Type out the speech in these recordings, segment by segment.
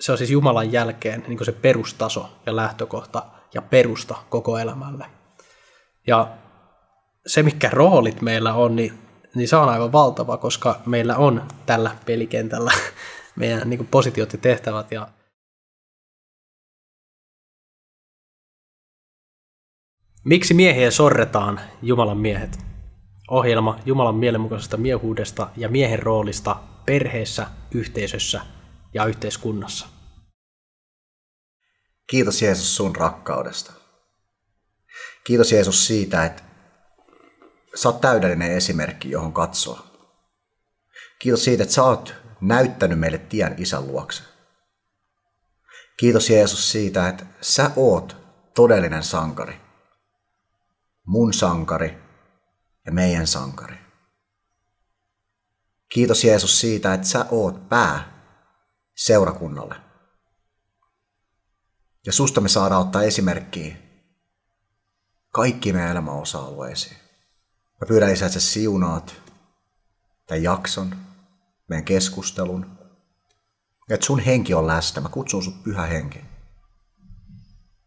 se on siis Jumalan jälkeen niin kuin se perustaso ja lähtökohta ja perusta koko elämälle. Ja se, mitkä roolit meillä on, niin se on aivan valtava, koska meillä on tällä pelikentällä meidän niin kuin positiot ja tehtävät. Ja miksi miehiä sorretaan, Jumalan miehet? Ohjelma Jumalan mielenmukaisesta miehuudesta ja miehen roolista perheessä, yhteisössä ja yhteiskunnassa. Kiitos Jeesus sun rakkaudesta. Kiitos Jeesus siitä, että sä oot täydellinen esimerkki, johon katsoa. Kiitos siitä, että sä oot näyttänyt meille tien Isän luokse. Kiitos Jeesus siitä, että sä oot todellinen sankari. Mun sankari ja meidän sankari. Kiitos Jeesus siitä, että sä oot pää seurakunnalle. Ja susta me saadaan ottaa esimerkkiä kaikki meidän elämän osa-alueisiin. Mä pyydän Isä, että sä siunaat tämän jakson, meidän keskustelun. Ja että sun henki on läsnä. Mä kutsun sut Pyhä Henki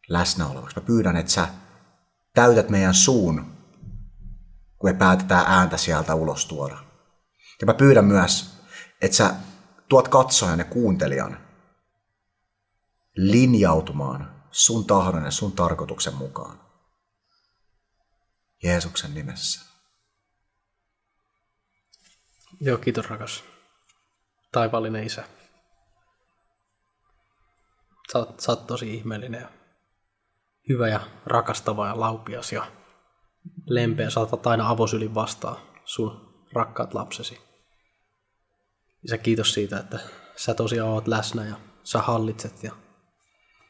läsnä olevaksi. Mä pyydän, että sä täytät meidän suun, kun me päätetään ääntä sieltä ulos tuoda. Ja mä pyydän myös, että sä tuot katsojan ja kuuntelijan linjautumaan sun tahdon ja sun tarkoituksen mukaan. Jeesuksen nimessä. Joo, kiitos rakas. Taivaallinen Isä. Sä oot tosi ihmeellinen ja hyvä ja rakastava ja laupias ja lempeä. Sä otat aina avosylin vastaan sun rakkaat lapsesi. Isä, kiitos siitä, että sä tosiaan oot läsnä ja sä hallitset ja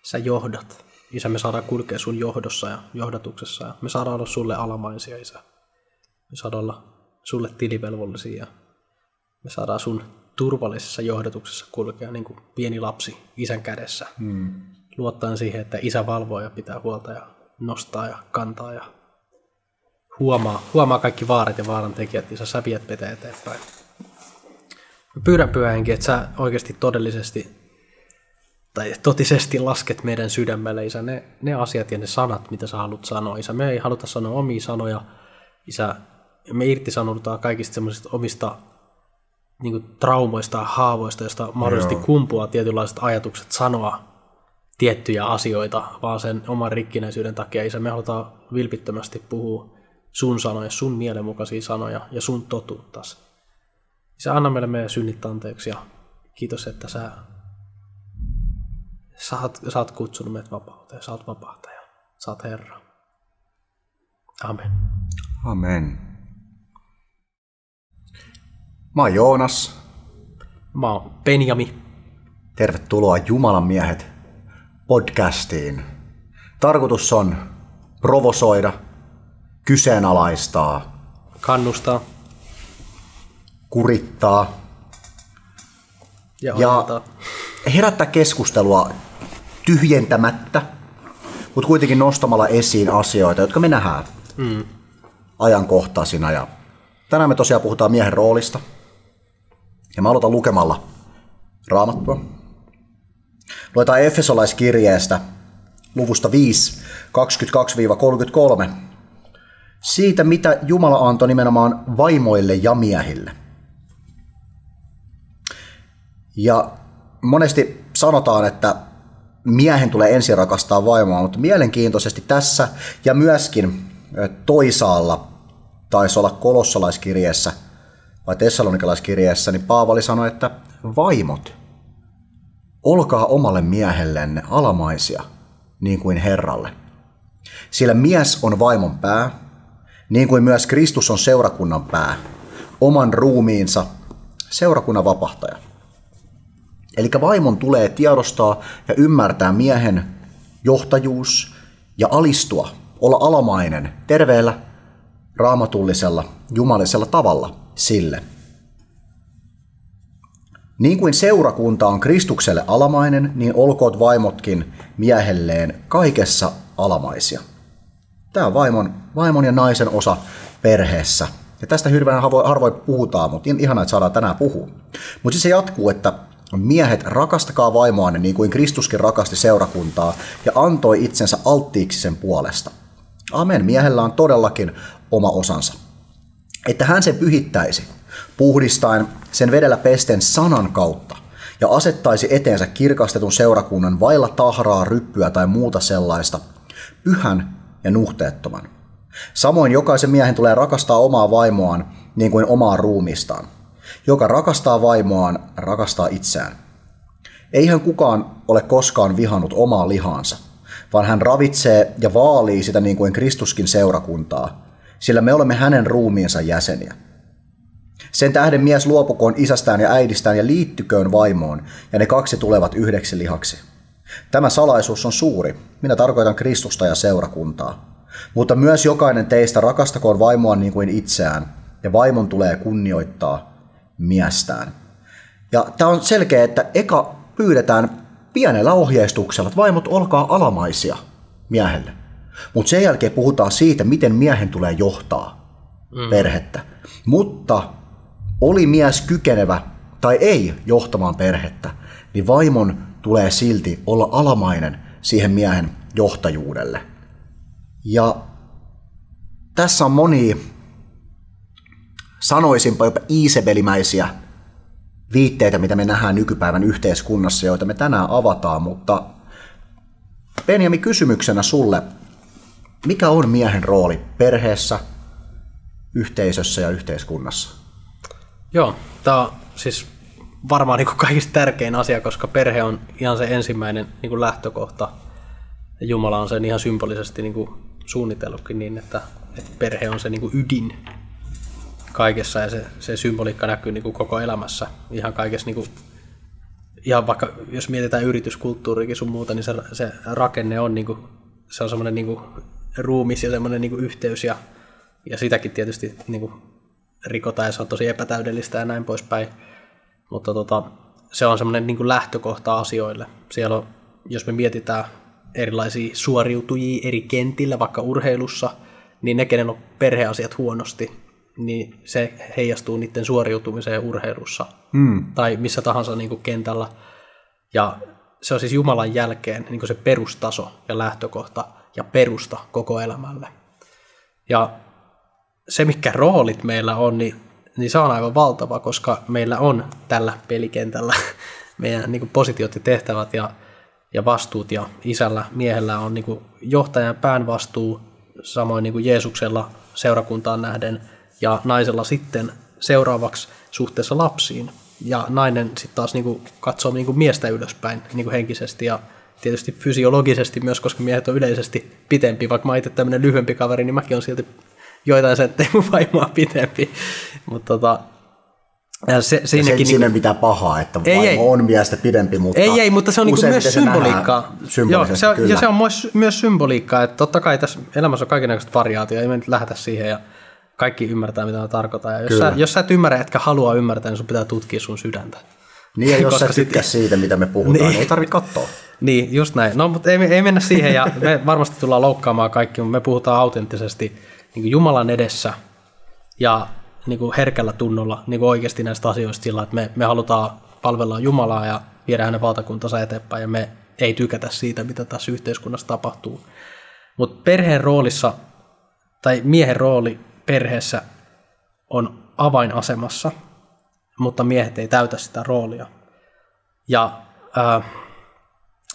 sä johdat. Isä, me saadaan kulkea sun johdossa ja johdatuksessa ja me saadaan olla sulle alamaisia, Isä. Me saadaan olla sulle tilivelvollisia ja me saadaan sun turvallisessa johdatuksessa kulkea niin kuin pieni lapsi Isän kädessä. Luottaen siihen, että Isä valvoo ja pitää huolta ja nostaa ja kantaa ja huomaa kaikki vaarat ja vaarantekijät. Isä, sä viet meitä eteenpäin. Mä pyydän Pyhä Henki, että sä oikeasti totisesti lasket meidän sydämelle, Isä, ne asiat ja ne sanat, mitä sä haluat sanoa. Isä, me ei haluta sanoa omia sanoja. Isä, me irtisanoudutaan kaikista semmoisista omista niin kuin traumoista ja haavoista, josta mahdollisesti kumpuaa tietynlaiset ajatukset sanoa tiettyjä asioita, vaan sen oman rikkinäisyyden takia. Isä, me halutaan vilpittömästi puhua sun sanoja, sun mielenmukaisia sanoja ja sun totuuttas. Isä, anna meille meidän synnit anteeksi ja kiitos, että sä oot kutsunut meidät vapauteen. Sä oot vapahtaja. Sä oot Herra. Amen. Amen. Mä oon Joonas. Mä oon Benjami. Tervetuloa Jumalan miehet podcastiin. Tarkoitus on provosoida, kyseenalaistaa, kannustaa, kurittaa ja herättää keskustelua tyhjentämättä, mutta kuitenkin nostamalla esiin asioita, jotka me nähdään ajankohtaisina. Ja tänään me tosiaan puhutaan miehen roolista. Ja mä aloitan lukemalla Raamattua. Luetaan Efesolaiskirjeestä luvusta 5, 22-33. Siitä, mitä Jumala antoi nimenomaan vaimoille ja miehille. Ja monesti sanotaan, että miehen tulee ensin rakastaa vaimoa, mutta mielenkiintoisesti tässä ja myöskin toisaalla, taisi olla kolossalaiskirjeessä vai tessalonikalaiskirjeessä, niin Paavali sanoi, että vaimot, olkaa omalle miehellenne alamaisia, niin kuin Herralle. Sillä mies on vaimon pää, niin kuin myös Kristus on seurakunnan pää, oman ruumiinsa seurakunnan vapahtaja. Eli vaimon tulee tiedostaa ja ymmärtää miehen johtajuus ja alistua, olla alamainen terveellä, raamatullisella, jumalallisella tavalla sille. Niin kuin seurakunta on Kristukselle alamainen, niin olkoot vaimotkin miehelleen kaikessa alamaisia. Tämä on vaimon ja naisen osa perheessä. Ja tästä hirveän harvoin puhutaan, mutta ihanaa, että saadaan tänään puhua. Mutta siis se jatkuu, että Miehet, rakastakaa vaimoanne niin kuin Kristuskin rakasti seurakuntaa ja antoi itsensä alttiiksi sen puolesta. Amen, miehellä on todellakin oma osansa. Että hän sen pyhittäisi, puhdistaen sen vedellä pesten sanan kautta, ja asettaisi eteensä kirkastetun seurakunnan vailla tahraa, ryppyä tai muuta sellaista, pyhän ja nuhteettoman. Samoin jokaisen miehen tulee rakastaa omaa vaimoaan niin kuin omaa ruumistaan. Joka rakastaa vaimoaan, rakastaa itseään. Eihän kukaan ole koskaan vihannut omaa lihaansa, vaan hän ravitsee ja vaalii sitä niin kuin Kristuskin seurakuntaa, sillä me olemme hänen ruumiinsa jäseniä. Sen tähden mies luopukoon isästään ja äidistään ja liittyköön vaimoon, ja ne kaksi tulevat yhdeksi lihaksi. Tämä salaisuus on suuri, minä tarkoitan Kristusta ja seurakuntaa. Mutta myös jokainen teistä rakastakoon vaimoaan niin kuin itseään, ja vaimon tulee kunnioittaa miestään. Ja tämä on selkeä, että eka pyydetään pienellä ohjeistuksella, että vaimot, olkaa alamaisia miehelle. Mutta sen jälkeen puhutaan siitä, miten miehen tulee johtaa perhettä. Mutta oli mies kykenevä tai ei johtamaan perhettä, niin vaimon tulee silti olla alamainen siihen miehen johtajuudelle. Ja tässä on monia, sanoisinpa jopa iisebelimäisiä viitteitä, mitä me nähdään nykypäivän yhteiskunnassa, joita me tänään avataan, mutta Benjami, kysymyksenä sulle, mikä on miehen rooli perheessä, yhteisössä ja yhteiskunnassa? Joo, tämä on siis varmaan niin kuin kaikista tärkein asia, koska perhe on ihan se ensimmäinen niin kuin lähtökohta. Jumala on sen ihan symbolisesti niin kuin suunnitellutkin niin, että perhe on se niin kuin ydin kaikessa ja se symboliikka näkyy niin kuin koko elämässä. Ihan kaikessa, niin kuin, ihan vaikka jos mietitään yrityskulttuuriakin sun muuta, niin se rakenne on, niin kuin, se on semmoinen niin kuin ruumis ja semmoinen niin kuin yhteys ja sitäkin tietysti niin kuin rikotaan ja se on tosi epätäydellistä ja näin poispäin. Mutta se on semmoinen niin kuin lähtökohta asioille. Siellä on, jos me mietitään erilaisia suoriutujia eri kentillä, vaikka urheilussa, niin ne, kenen on perheasiat huonosti, niin se heijastuu niiden suoriutumiseen urheilussa tai missä tahansa niin kuin kentällä. Ja se on siis Jumalan jälkeen niin kuin se perustaso ja lähtökohta ja perusta koko elämälle. Ja se, mitkä roolit meillä on, niin se on aivan valtava, koska meillä on tällä pelikentällä meidän niin kuin positiot ja tehtävät ja vastuut, ja isällä, miehellä on niin kuin johtajan pään vastuu, samoin niin kuin Jeesuksella seurakuntaan nähden, ja naisella sitten seuraavaksi suhteessa lapsiin. Ja nainen sitten taas niin kuin katsoo niin kuin miestä ylöspäin niin kuin henkisesti ja tietysti fysiologisesti myös, koska miehet on yleisesti pitempi. Vaikka mä oon itse tämmöinen lyhyempi kaveri, niin mäkin on silti joitain senttejä mun vaimoa pitempi. Mutta siinäkin ei siinä mitään pahaa, että vaimo on miestä pidempi, mutta ei, mutta se on niin myös symboliikkaa. Joo, se on myös symboliikkaa, että totta kai tässä elämässä on kaikennäköistä variaatioa, ei me nyt lähdetä siihen ja kaikki ymmärtää, mitä mä tarkoitan. Ja jos sä et ymmärrä, etkä halua ymmärtää, niin sun pitää tutkia sun sydäntä. Niin, ja jos sä tykkää siitä, mitä me puhutaan, niin ei tarvitse katsoa. Niin, just näin. No, mutta ei mennä siihen, ja me varmasti tullaan loukkaamaan kaikki, mutta me puhutaan autenttisesti niin kuin Jumalan edessä ja niin kuin herkällä tunnolla niin kuin oikeasti näistä asioista sillä, että me halutaan palvella Jumalaa ja viedä hänen valtakuntansa eteenpäin, ja me ei tykätä siitä, mitä tässä yhteiskunnassa tapahtuu. Mutta perheen roolissa, tai miehen rooli perheessä on avainasemassa, mutta miehet ei täytä sitä roolia. Ja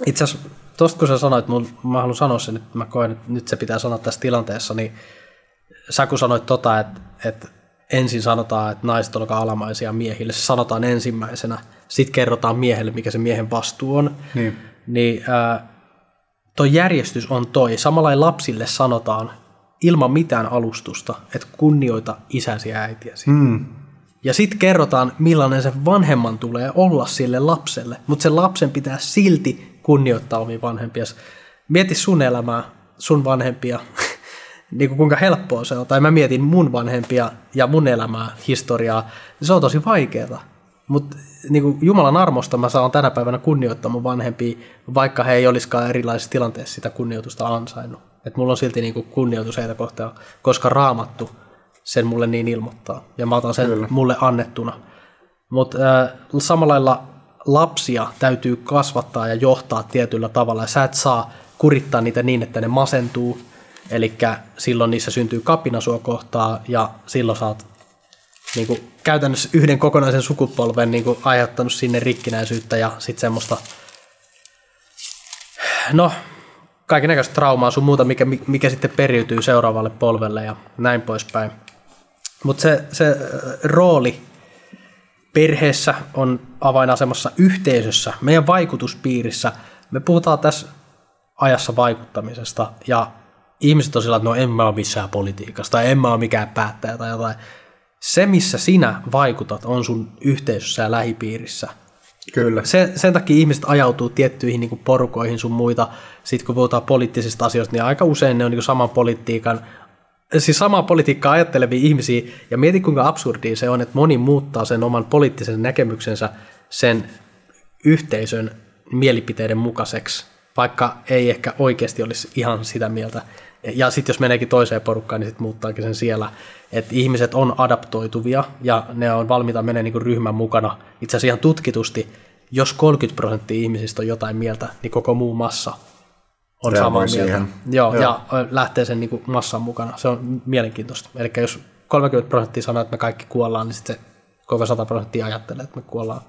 itse asiassa, tuosta kun sä sanoit, mä haluan sanoa sen, että mä koen, että nyt se pitää sanoa tässä tilanteessa, niin sä kun sanoit että ensin sanotaan, että naiset olkaa alamaisia miehille, se sanotaan ensimmäisenä, sitten kerrotaan miehelle, mikä se miehen vastuu on, niin toi järjestys on toi. Samalla lapsille sanotaan ilman mitään alustusta, että kunnioita isäsi ja äitiäsi. Ja sitten kerrotaan, millainen se vanhemman tulee olla sille lapselle, mutta sen lapsen pitää silti kunnioittaa omia vanhempia. Mieti sun elämää, sun vanhempia, niin kuinka helppoa se on. Tai mä mietin mun vanhempia ja mun elämää, historiaa. Se on tosi vaikeaa. Mutta niin Jumalan armosta mä saan tänä päivänä kunnioittaa mun vanhempia, vaikka he ei olisikaan erilaisissa tilanteissa sitä kunnioitusta ansainnut. Et mulla on silti niin kunnioitus heitä kohtaan, koska Raamattu sen mulle niin ilmoittaa. Ja mä otan sen mulle annettuna. Mutta samalla lailla lapsia täytyy kasvattaa ja johtaa tietyllä tavalla, ja sä et saa kurittaa niitä niin, että ne masentuu, eli silloin niissä syntyy kapina sua kohtaa, ja silloin sä oot niin kuin käytännössä yhden kokonaisen sukupolven niin kuin aiheuttanut sinne rikkinäisyyttä ja sitten semmoista, no, kaikennäköistä traumaa sun muuta, mikä sitten periytyy seuraavalle polvelle ja näin poispäin. Mutta se rooli perheessä on avainasemassa, yhteisössä, meidän vaikutuspiirissä. Me puhutaan tässä ajassa vaikuttamisesta ja ihmiset on sillä, että no en mä ole missään politiikasta tai en mä ole mikään päättäjä tai jotain. Se, missä sinä vaikutat, on sun yhteisössä ja lähipiirissä. Kyllä. Sen takia ihmiset ajautuu tiettyihin niin kuin porukoihin sun muita. Sitten kun puhutaan poliittisista asioista, niin aika usein ne on niin kuin samaa politiikkaa ajattelevia ihmisiä. Ja mieti, kuinka absurdia se on, että moni muuttaa sen oman poliittisen näkemyksensä sen yhteisön mielipiteiden mukaiseksi, vaikka ei ehkä oikeasti olisi ihan sitä mieltä. Ja sitten jos meneekin toiseen porukkaan, niin sitten muuttaakin sen siellä. Että ihmiset on adaptoituvia ja ne on valmiita menemään niin kuin ryhmän mukana. Itse asiassa ihan tutkitusti, jos 30% ihmisistä on jotain mieltä, niin koko muu massa on samaa mieltä. Joo. Ja lähtee sen niin kuin massan mukana. Se on mielenkiintoista. Eli jos 30% sanoo, että me kaikki kuollaan, niin sitten se koko 100% ajattelee, että me kuollaan.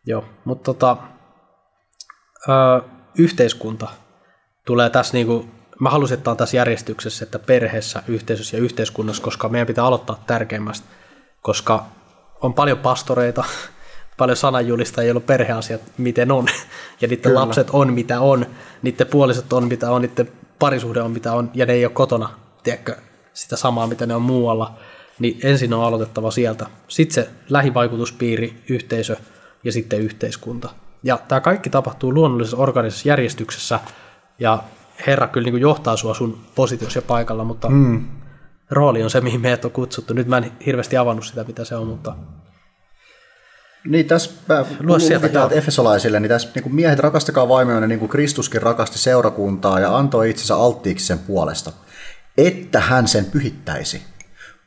Joo, mutta yhteiskunta tulee tässä niinku, mä halusin, että on tässä järjestyksessä, että perheessä, yhteisössä ja yhteiskunnassa, koska meidän pitää aloittaa tärkeimmästä, koska on paljon pastoreita, paljon sananjulistajia, joilla on perheasiat miten on, ja niiden lapset on mitä on, niiden puoliset on mitä on, niiden parisuhde on mitä on, ja ne ei ole kotona, tiedätkö, sitä samaa, mitä ne on muualla, niin ensin on aloitettava sieltä. Sitten se lähivaikutuspiiri, yhteisö ja sitten yhteiskunta. Ja tämä kaikki tapahtuu luonnollisessa organisessa järjestyksessä, ja Herra kyllä niin kuin johtaa sua sun positiossa ja paikalla, mutta rooli on se, mihin meidät on kutsuttu. Nyt mä en hirveästi avannut sitä, mitä se on, mutta... Niin tässä lukitaan efesolaisille, niin tässä niin miehet rakastakaa vaimojanne niin kuin Kristuskin rakasti seurakuntaa ja antoi itsensä alttiiksi sen puolesta, että hän sen pyhittäisi,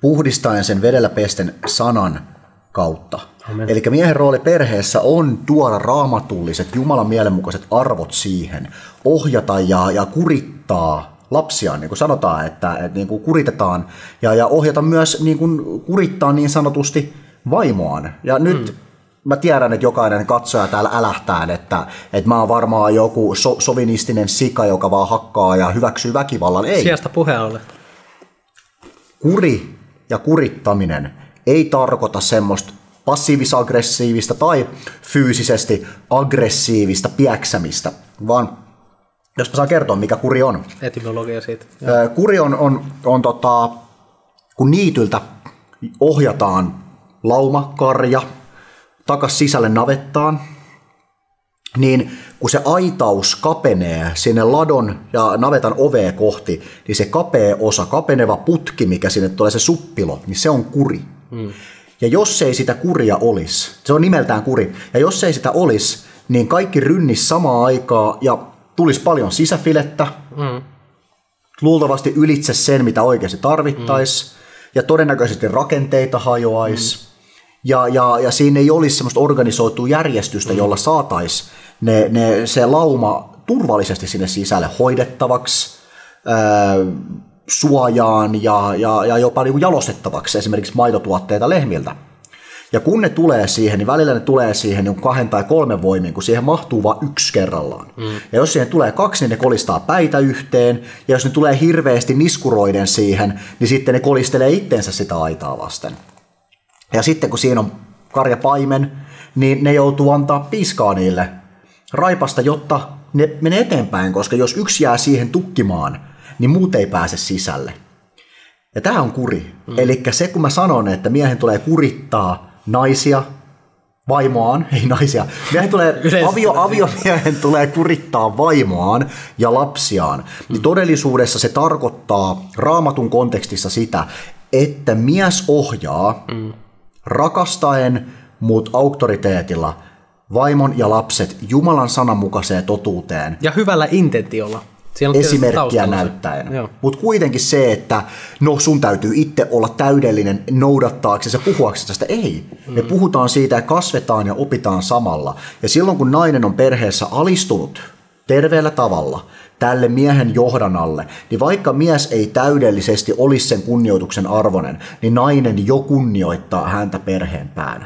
puhdistaen sen vedellä pesten sanan kautta. Amen. Eli miehen rooli perheessä on tuoda raamatulliset, Jumalan mielenmukaiset arvot siihen, ohjata ja kurittaa lapsiaan, niin kuin sanotaan, että niin kuin kuritetaan, ja ohjata myös niin kuin kurittaa niin sanotusti vaimoaan. Ja nyt mä tiedän, että jokainen katsoja täällä älähtää, että mä oon varmaan joku sovinistinen sika, joka vaan hakkaa ja hyväksyy väkivallan. Ei. Sijasta puheen ollen. Kuri ja kurittaminen ei tarkoita semmoista passiivis-aggressiivista tai fyysisesti aggressiivista piäksämistä, vaan jos mä saan kertoa, mikä kuri on. Etymologia siitä. Kuri on kun niityltä ohjataan laumakarja takas sisälle navettaan, niin kun se aitaus kapenee sinne ladon ja navetan ovea kohti, niin se kapea osa, kapeneva putki, mikä sinne tulee se suppilo, niin se on kuri. Ja jos ei sitä kuria olisi, se on nimeltään kuri, ja jos ei sitä olisi, niin kaikki rynnisi samaan aikaan ja tulisi paljon sisäfilettä, luultavasti ylitse sen, mitä oikeasti tarvittaisiin, ja todennäköisesti rakenteita hajoaisi, ja siinä ei olisi semmoista organisoitua järjestystä, jolla saataisiin se lauma turvallisesti sinne sisälle hoidettavaksi, suojaan ja jopa niin kuin jalostettavaksi esimerkiksi maitotuotteita lehmiltä. Ja kun ne tulee siihen, niin välillä ne tulee siihen niin 2 tai 3 voimin, kun siihen mahtuu vain 1 kerrallaan. Ja jos siihen tulee 2, niin ne kolistaa päitä yhteen, ja jos ne tulee hirveästi niskuroiden siihen, niin sitten ne kolistelee itsensä sitä aitaa vasten. Ja sitten kun siinä on karjapaimen, niin ne joutuu antaa piiskaa niille raipasta, jotta ne menee eteenpäin, koska jos yksi jää siihen tukkimaan, niin muut ei pääse sisälle. Ja tämä on kuri. Eli se, kun mä sanon, että miehen tulee kurittaa naisia, vaimoaan, ei naisia, aviomiehen tulee kurittaa vaimoaan ja lapsiaan, niin todellisuudessa se tarkoittaa Raamatun kontekstissa sitä, että mies ohjaa rakastaen, mutta auktoriteetilla vaimon ja lapset Jumalan sanan mukaiseen totuuteen. Ja hyvällä intentiolla. esimerkkiä näyttäen. Mutta kuitenkin se, että no sun täytyy itse olla täydellinen noudattaaksesi ja puhuaksesi tästä. Ei. Me puhutaan siitä ja kasvetaan ja opitaan samalla. Ja silloin kun nainen on perheessä alistunut terveellä tavalla tälle miehen johdannalle, niin vaikka mies ei täydellisesti olisi sen kunnioituksen arvoinen, niin nainen jo kunnioittaa häntä perheen päänä.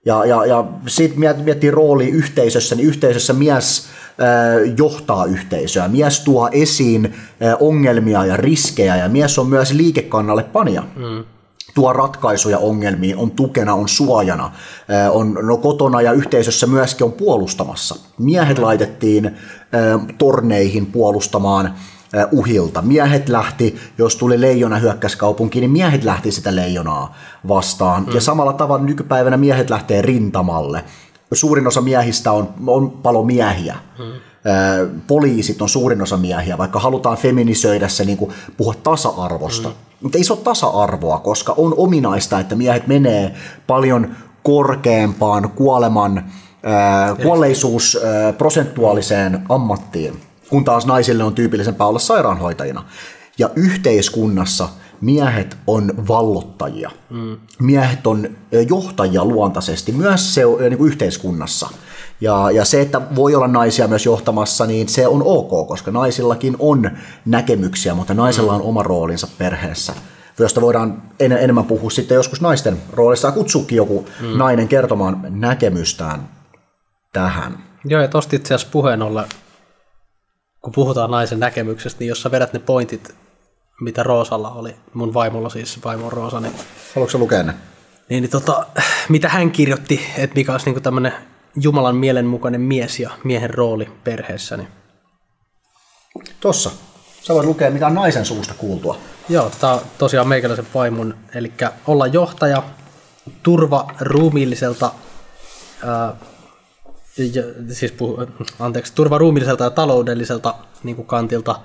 Ja sitten miettii roolia yhteisössä, niin yhteisössä mies johtaa yhteisöä. Mies tuo esiin ongelmia ja riskejä, ja mies on myös liikekannalle panija. Tuo ratkaisuja ongelmiin, on tukena, on suojana, on kotona ja yhteisössä myöskin on puolustamassa. Miehet laitettiin torneihin puolustamaan uhilta. Miehet lähti, jos tuli leijona hyökkäskaupunkiin, niin miehet lähti sitä leijonaa vastaan. Ja samalla tavalla nykypäivänä miehet lähtee rintamalle. Suurin osa miehistä on palomiehiä. Poliisit on suurin osa miehiä, vaikka halutaan feminisoida se, niin kuin puhua tasa-arvosta. Mutta ei se ole tasa-arvoa, koska on ominaista, että miehet menee paljon korkeampaan kuolleisuus prosentuaaliseen ammattiin, kun taas naisille on tyypillisempää olla sairaanhoitajina. Ja yhteiskunnassa miehet on vallottajia. Miehet on johtajia luontaisesti myös niin kuin yhteiskunnassa. Ja se, että voi olla naisia myös johtamassa, niin se on ok, koska naisillakin on näkemyksiä, mutta naisella on oma roolinsa perheessä, josta voidaan enemmän puhua sitten joskus naisten roolissa ja kutsuukin joku nainen kertomaan näkemystään tähän. Joo, ja tosta itse asiassa puheen ollen, kun puhutaan naisen näkemyksestä, niin jos sä vedät ne pointit, mitä Roosalla oli, mun vaimolla siis, vaimo on Roosa, niin... Haluatko sä lukea ne? Mitä hän kirjoitti, että mikä olisi niinku tämmöinen Jumalan mielenmukainen mies ja miehen rooli perheessä. Niin... Tossa. Sä voit lukea, mikä on naisen suusta kuultua. Joo, tää on tosiaan meikäläisen vaimon, eli olla johtaja, turva ruumiilliselta, turva ruumiilliselta ja taloudelliselta niin kuin kantilta,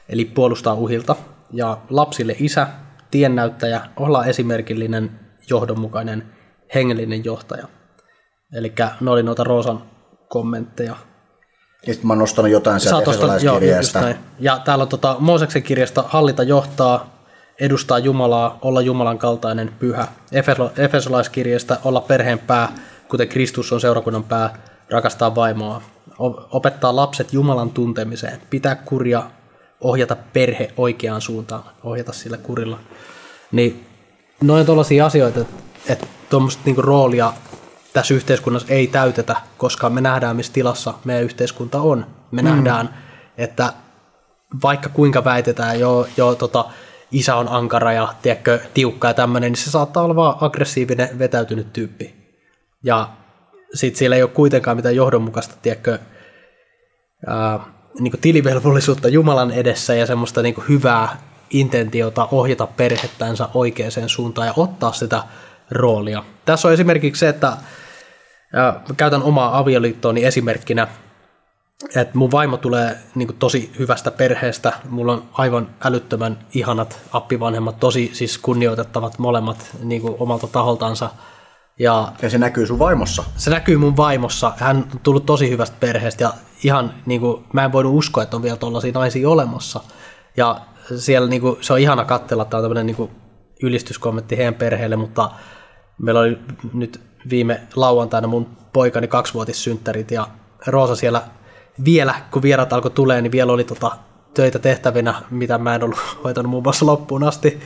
eli puolustaa uhilta, ja lapsille isä, tiennäyttäjä, olla esimerkillinen, johdonmukainen, hengellinen johtaja. Eli ne oli noita Roosan kommentteja. Ja sitten mä oon nostanut jotain sieltä efesolaiskirjeestä. Ja täällä on Mooseksen kirjasta hallita, johtaa, edustaa Jumalaa, olla Jumalan kaltainen, pyhä. Efesolaiskirjeestä olla perheen pää, kuten Kristus on seurakunnan pää, rakastaa vaimoa. Opettaa lapset Jumalan tuntemiseen, pitää kuria, ohjata perhe oikeaan suuntaan, ohjata sillä kurilla. Niin noin on tollaisia asioita, että tuommoista niinku roolia tässä yhteiskunnassa ei täytetä, koska me nähdään, missä tilassa meidän yhteiskunta on. Me nähdään, että vaikka kuinka väitetään, isä on ankara ja tiedätkö, tiukka ja tämmöinen, niin se saattaa olla vaan aggressiivinen, vetäytynyt tyyppi. Ja sitten siellä ei ole kuitenkaan mitään johdonmukaista, tiedätkö, niin kuin tilivelvollisuutta Jumalan edessä ja semmoista niin kuin hyvää intentiota ohjata perhettänsä oikeaan suuntaan ja ottaa sitä roolia. Tässä on esimerkiksi se, että käytän omaa avioliittooni esimerkkinä, että mun vaimo tulee niin kuin tosi hyvästä perheestä, mulla on aivan älyttömän ihanat appivanhemmat, tosi siis kunnioitettavat molemmat niin kuin omalta taholtansa. Ja se näkyy sun vaimossa? Se näkyy mun vaimossa. Hän on tullut tosi hyvästä perheestä ja ihan niin kuin, mä en voinut uskoa, että on vielä tollaisia naisia olemassa. Ja siellä niin kuin, se on ihana katsella, tämä on tämmöinen niin kuin ylistyskommentti heidän perheelle, mutta meillä oli nyt viime lauantaina mun poikani 2-vuotissynttärit ja Roosa siellä vielä, kun vierat alkoi tulee, niin vielä oli töitä tehtävinä, mitä mä en ollut hoitanut muun muassa loppuun asti,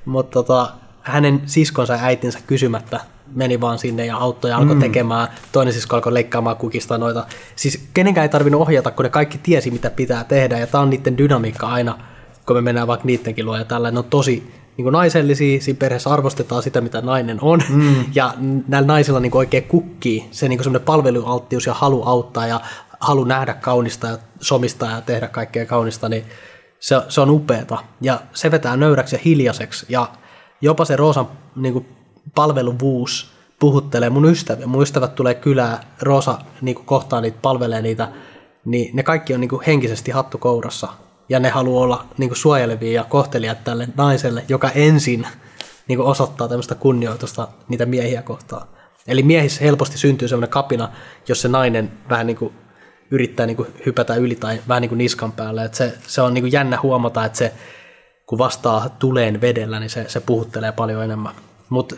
mutta hänen siskonsa ja äitinsä kysymättä meni vaan sinne ja auttoi ja alkoi tekemään, toinen sisko alkoi leikkaamaan kukista noita. Siis kenenkään ei tarvinnut ohjata, kun ne kaikki tiesi, mitä pitää tehdä, ja tämä on niiden dynamiikka aina, kun me mennään vaikka niidenkin luo, ja tällä ne on tosi niin kuin naisellisia, siinä perheessä arvostetaan sitä, mitä nainen on, ja näillä naisilla niin kuin oikein kukkii se niin kuin semmoinen palvelualttius ja halu auttaa, ja halu nähdä kaunista ja somistaa ja tehdä kaikkea kaunista, niin se on upeata, ja se vetää nöyräksi ja hiljaiseksi, ja jopa se Roosan niin kuin palveluvuus puhuttelee mun ystäviä. Mun ystävät tulee kylään, Roosa niin kuin kohtaa niitä, palvelee niitä, niin ne kaikki on niin kuin henkisesti hattu kourassa. Ja ne haluaa olla niin kuin suojelevia ja kohtelijat tälle naiselle, joka ensin niin kuin osoittaa tämmöistä kunnioitusta niitä miehiä kohtaan. Eli miehissä helposti syntyy semmoinen kapina, jos se nainen vähän niin kuin yrittää niin kuin hypätä yli tai vähän niin kuin niskan päälle. Että se on niin kuin jännä huomata, että se, kun vastaa tuleen vedellä, niin se puhuttelee paljon enemmän. Mutta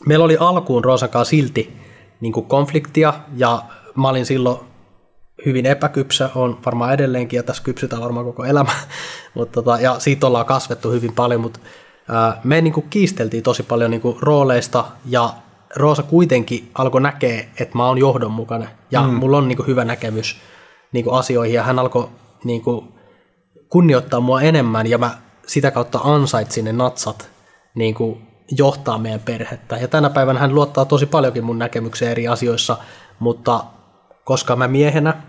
meillä oli alkuun Roosan kanssa silti niin kuin konfliktia, ja mä olin silloin hyvin epäkypsä, on varmaan edelleenkin, ja tässä kypsytään varmaan koko elämä. Ja siitä ollaan kasvettu hyvin paljon, mutta me niin kuin kiisteltiin tosi paljon niin kuin rooleista, ja Roosa kuitenkin alkoi näkee, että mä oon johdonmukainen, ja mulla on niin kuin hyvä näkemys niin kuin asioihin, ja hän alkoi niin kuin kunnioittaa mua enemmän, ja mä sitä kautta ansaitsin ne natsat niin kuin johtaa meidän perhettä. Ja tänä päivänä hän luottaa tosi paljonkin mun näkemykseen eri asioissa, mutta koska mä miehenä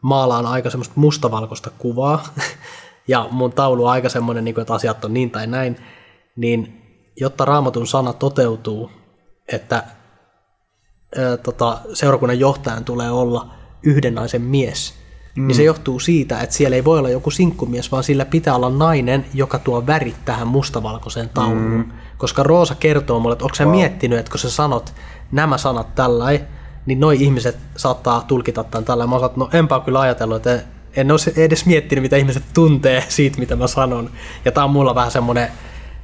maalaan aika semmoista mustavalkoista kuvaa, ja mun taulu on aika semmoinen, että asiat on niin tai näin, niin jotta Raamatun sana toteutuu, että seurakunnan johtajan tulee olla yhden naisen mies, niin se johtuu siitä, että siellä ei voi olla joku sinkkumies, vaan sillä pitää olla nainen, joka tuo värit tähän mustavalkoiseen tauluun. Koska Roosa kertoo mulle, että onko sä miettinyt, että kun sä sanot nämä sanat tällainen, niin noi ihmiset saattaa tulkita tämän tällainen. Mä oon sanonut, no enpä ole kyllä ajatellut, että en ole edes miettinyt, mitä ihmiset tuntee siitä, mitä mä sanon. Ja tää on mulla vähän semmoinen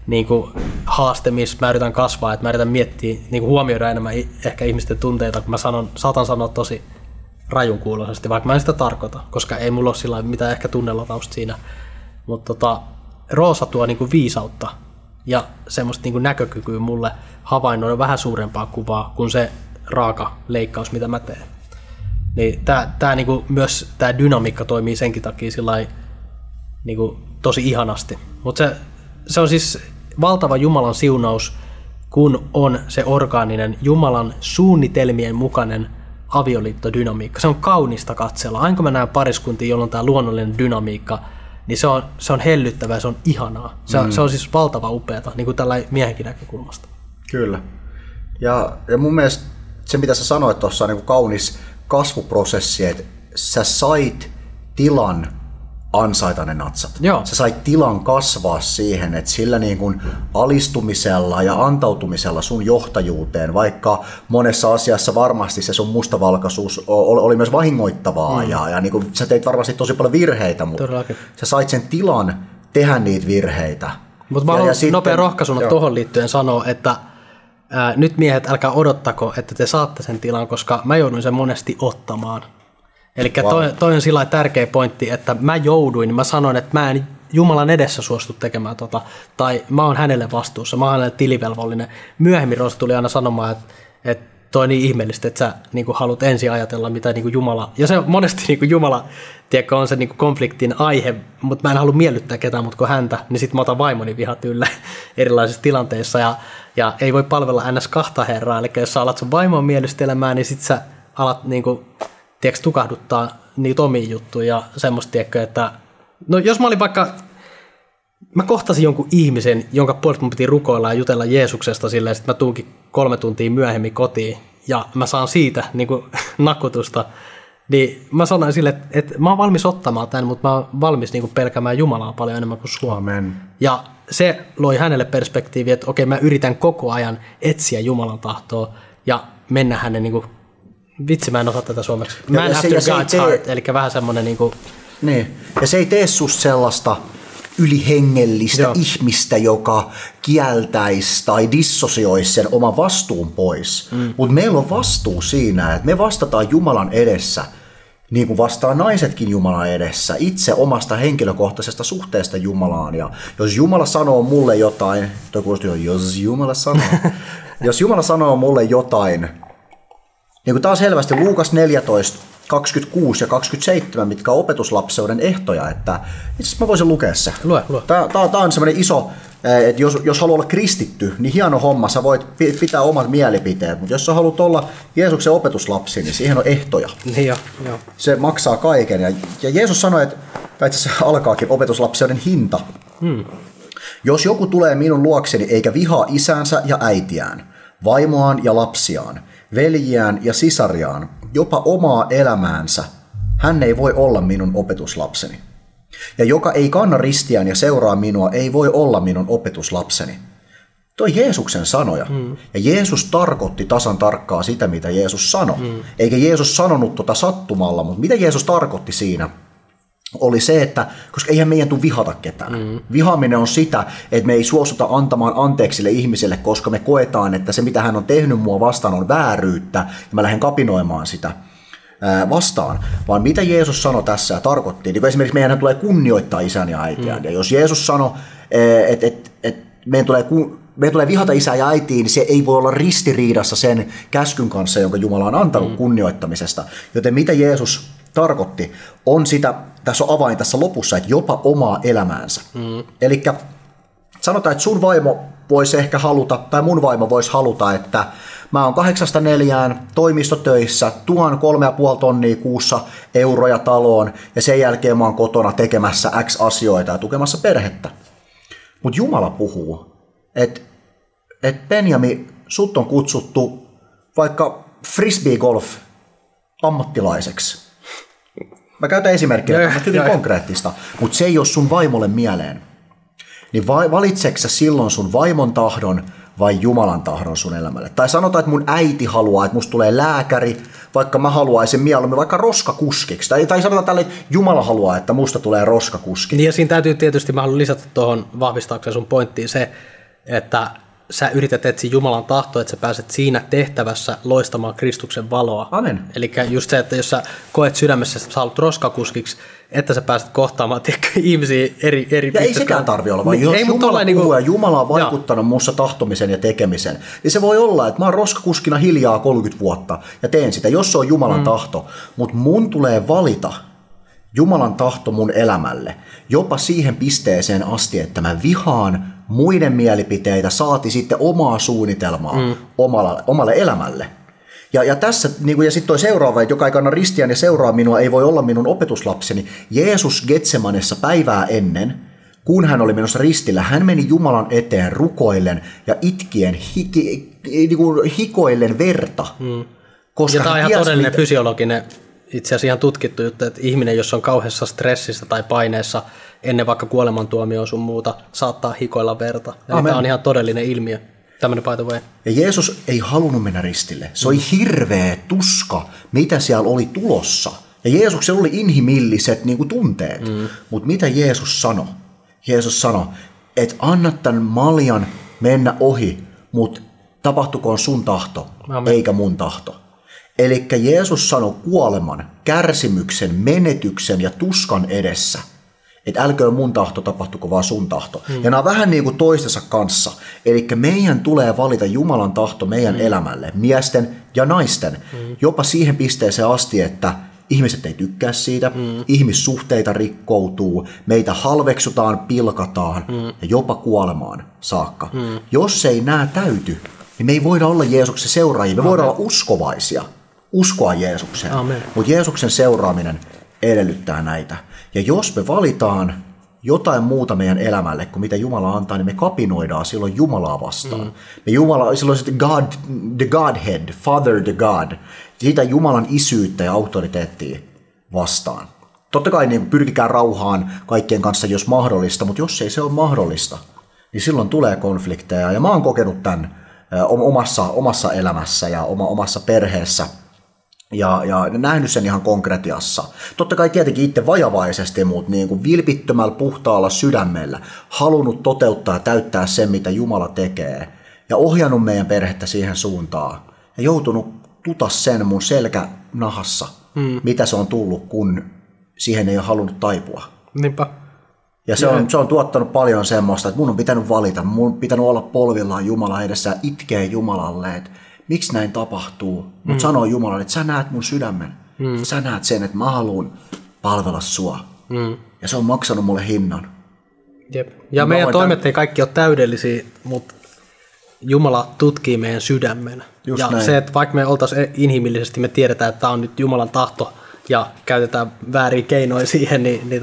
niin kuin haaste, missä mä yritän kasvaa, että mä yritän miettiä, niin kuin huomioida enemmän ehkä ihmisten tunteita, kun mä saatan sanoa tosi rajun kuuloisesti, vaikka mä en sitä tarkoita, koska ei mulla ole sillä mitään ehkä tunnelatausta siinä. Mutta Roosa tuo niin kuin viisautta ja semmoista niin kuin näkökykyä mulle havainnoida vähän suurempaa kuvaa kuin se raaka leikkaus, mitä mä teen. Niin tää niin kuin myös tää dynamiikka toimii senkin takia sillai, niin kuin tosi ihanasti. Mutta se on siis valtava Jumalan siunaus, kun on se orgaaninen Jumalan suunnitelmien mukainen avioliittodynamiikka. Se on kaunista katsella. Aina kun mä näen pariskuntia, jolla on tämä luonnollinen dynamiikka, niin se on hellyttävää, se on ihanaa. Se on siis valtava upeata, niin kuin tällä miehenkin näkökulmasta. Kyllä. Ja mun mielestä se, mitä sä sanoit tuossa, on niin kuin kaunis kasvuprosessi, että sä sait tilan ansaita ne natsat. Joo. Sä sait tilan kasvaa siihen, että sillä niin kuin alistumisella ja antautumisella sun johtajuuteen, vaikka monessa asiassa varmasti se sun mustavalkaisuus oli myös vahingoittavaa ja niin kuin sä teit varmasti tosi paljon virheitä, mutta sä sait sen tilan tehdä niitä virheitä. Mutta mä haluan nopea rohkaisuna tuohon liittyen sanoa, että nyt miehet, älkää odottako, että te saatte sen tilan, koska mä jouduin sen monesti ottamaan. Eli toi on sillä tärkeä pointti, että mä jouduin, niin mä sanoin, että mä en Jumalan edessä suostu tekemään tai mä oon hänelle vastuussa, mä oon hänelle tilivelvollinen. Myöhemmin Roosa tuli aina sanomaan, että toi on niin ihmeellistä, että sä niin kuin haluat ensin ajatella, mitä niin kuin Jumala, ja se monesti niin kuin Jumala, tiedätkö, on se niin kuin konfliktin aihe, mutta mä en halua miellyttää ketään muuta kuin häntä, niin sit mä otan vaimoni vihat yllä erilaisissa tilanteissa, ja ei voi palvella ns. Kahta herraa, eli jos sä alat sun vaimon mielistelemään, niin sit sä alat niin kuin, tiedätkö, tukahduttaa niitä omia juttuja ja semmoista, tiedätkö, että no jos mä olin vaikka, mä kohtasin jonkun ihmisen, jonka puolesta mun piti rukoilla ja jutella Jeesuksesta silleen, että mä tuunkin 3 tuntia myöhemmin kotiin ja mä saan siitä niin kuin nakutusta, niin mä sanoin sille, että mä oon valmis ottamaan tämän, mutta mä oon valmis niin kuin pelkäämään Jumalaa paljon enemmän kuin sua. Amen. Ja se loi hänelle perspektiiviä, että okei, mä yritän koko ajan etsiä Jumalan tahtoa ja mennä hänen niin kuin, vitsi, mä en osaa tätä suomeksi. Man after God's heart, eli vähän semmoinen niin kuin. Niin, ja se ei tee susta sellaista ylihengellistä ihmistä, joka kieltäisi tai dissosioisi sen oman vastuun pois. Mutta meillä on vastuu siinä, että me vastataan Jumalan edessä, niin kuin vastaa naisetkin Jumalan edessä, itse omasta henkilökohtaisesta suhteesta Jumalaan. Ja jos Jumala sanoo mulle jotain, jos Jumala sanoo mulle jotain, niin kuin taas selvästi Luukas 14, 26 ja 27, mitkä on opetuslapseuden ehtoja, että itse asiassa mä voisin lukea se. Lue. Tämä on semmoinen iso, että jos haluat olla kristitty, niin hieno homma, sä voit pitää omat mielipiteet, mutta jos sä haluat olla Jeesuksen opetuslapsi, niin siihen on ehtoja. Niin jo. Se maksaa kaiken. Ja Jeesus sanoi, että itse asiassa alkaakin opetuslapseuden hinta. Jos joku tulee minun luokseni eikä vihaa isäänsä ja äitiään, vaimoaan ja lapsiaan, veljiään ja sisariaan, jopa omaa elämäänsä, hän ei voi olla minun opetuslapseni. Ja joka ei kanna ristiään ja seuraa minua, ei voi olla minun opetuslapseni. Toi Jeesuksen sanoja. Ja Jeesus tarkoitti tasan tarkkaan sitä, mitä Jeesus sanoi. Eikä Jeesus sanonut tota sattumalla, mutta mitä Jeesus tarkoitti siinä, oli se, että koska eihän meidän tule vihata ketään. Vihaaminen on sitä, että me ei suostuta antamaan anteeksi sille ihmiselle, koska me koetaan, että se mitä hän on tehnyt mua vastaan on vääryyttä, ja mä lähden kapinoimaan sitä vastaan. Vaan mitä Jeesus sanoi tässä ja tarkoitti, niin esimerkiksi meidän tulee kunnioittaa isän ja äitiään. Ja jos Jeesus sanoi, että meidän tulee vihata isää ja äitiä, niin se ei voi olla ristiriidassa sen käskyn kanssa, jonka Jumala on antanut kunnioittamisesta. Joten mitä Jeesus tarkoitti, on sitä, tässä on avain tässä lopussa, että jopa omaa elämäänsä. Eli sanotaan, että sun vaimo voisi ehkä haluta, tai mun vaimo voisi haluta, että mä oon 8-4 toimistotöissä, 1,5 tonnia kuussa euroja taloon, ja sen jälkeen mä oon kotona tekemässä X asioita ja tukemassa perhettä. Mutta Jumala puhuu, että Benjami, sut on kutsuttu vaikka frisbee-golf ammattilaiseksi. Mä käytän esimerkkiä, tämä on hyvin konkreettista, mutta se ei ole sun vaimolle mieleen. Niin valitseeko sä silloin sun vaimon tahdon vai Jumalan tahdon sun elämälle? Tai sanotaan, että mun äiti haluaa, että musta tulee lääkäri, vaikka mä haluaisin mieluummin vaikka roskakuskiksi. Tai sanotaan tälle, että Jumala haluaa, että musta tulee roskakuski. Niin ja siinä täytyy tietysti, mä haluan lisätä tuohon vahvistaakseen sun pointtiin se, että sä yrität etsiä Jumalan tahtoa, että sä pääset siinä tehtävässä loistamaan Kristuksen valoa. Amen. Eli just se, että jos sä koet sydämessä, että sä haluat roskakuskiksi, että sä pääset kohtaamaan ihmisiä eri ja ei sekään tarvitse olla, vaan jos Jumala puhuu ja Jumala on vaikuttanut muussa tahtomisen ja tekemisen, niin se voi olla, että mä oon roskakuskina hiljaa 30 vuotta ja teen sitä, jos se on Jumalan tahto. Mutta mun tulee valita Jumalan tahto mun elämälle jopa siihen pisteeseen asti, että mä vihaan muiden mielipiteitä, saati sitten omaa suunnitelmaa omalle elämälle. Ja tässä, niin kuin, ja sitten toi seuraava, että joka ei kanna ristiään ja seuraa minua, ei voi olla minun opetuslapseni. Jeesus Getsemanessa päivää ennen, kun hän oli menossa ristillä, hän meni Jumalan eteen rukoillen ja itkien, hikoillen verta. Koska ja tämä on ihan todellinen fysiologinen, itse asiassa ihan tutkittu juttu, että ihminen, jos on kauheassa stressissä tai paineessa ennen vaikka kuolemantuomioon sun muuta, saattaa hikoilla verta. Eli tämä on ihan todellinen ilmiö. Tämmöinen by the way. Ja Jeesus ei halunnut mennä ristille. Se oli hirveä tuska, mitä siellä oli tulossa. Ja Jeesuksella oli inhimilliset niin kuin tunteet. Mutta mitä Jeesus sanoi? Jeesus sanoi, että anna tämän maljan mennä ohi, mutta tapahtukoon sun tahto, eikä mun tahto. Eli Jeesus sanoi kuoleman, kärsimyksen, menetyksen ja tuskan edessä, että älköön mun tahto tapahtuko vaan sun tahto. Ja nämä on vähän niin kuin toistensa kanssa. Eli meidän tulee valita Jumalan tahto meidän elämälle, miesten ja naisten, jopa siihen pisteeseen asti, että ihmiset ei tykkää siitä, ihmissuhteita rikkoutuu, meitä halveksutaan, pilkataan ja jopa kuolemaan saakka. Jos ei nämä täyty, niin me ei voida olla Jeesuksen seuraajia, me voidaan olla uskovaisia, uskoa Jeesukseen. Mutta Jeesuksen seuraaminen edellyttää näitä. Ja jos me valitaan jotain muuta meidän elämälle kuin mitä Jumala antaa, niin me kapinoidaan silloin Jumalaa vastaan. Silloin God, the Godhead, Father the God, siitä Jumalan isyyttä ja auktoriteettia vastaan. Totta kai niin pyrkikää rauhaan kaikkien kanssa, jos mahdollista, mutta jos ei se ole mahdollista, niin silloin tulee konflikteja. Ja mä oon kokenut tämän omassa elämässä ja omassa perheessä. Ja nähnyt sen ihan konkretiassa. Totta kai tietenkin itse vajavaisesti, mutta niin kuin vilpittömällä puhtaalla sydämellä halunnut toteuttaa ja täyttää sen, mitä Jumala tekee. Ja ohjannut meidän perhettä siihen suuntaan. Ja joutunut tuta sen mun selkänahassa, mitä se on tullut, kun siihen ei ole halunnut taipua. Niinpä. Ja se on tuottanut paljon semmoista, että mun on pitänyt valita, mun on pitänyt olla polvillaan Jumala edessä ja itkeä Jumalalle, että miksi näin tapahtuu? Mutta sanoo Jumalalle, että sä näet mun sydämen. Sä näet sen, että mä haluan palvella sua. Ja se on maksanut mulle hinnan. Jep. Ja meidän toimet ei kaikki ole täydellisiä, mutta Jumala tutkii meidän sydämen. Just ja näin. se, että vaikka me oltaisiin inhimillisesti, me tiedetään, että tämä on nyt Jumalan tahto ja käytetään vääriä keinoja siihen, niin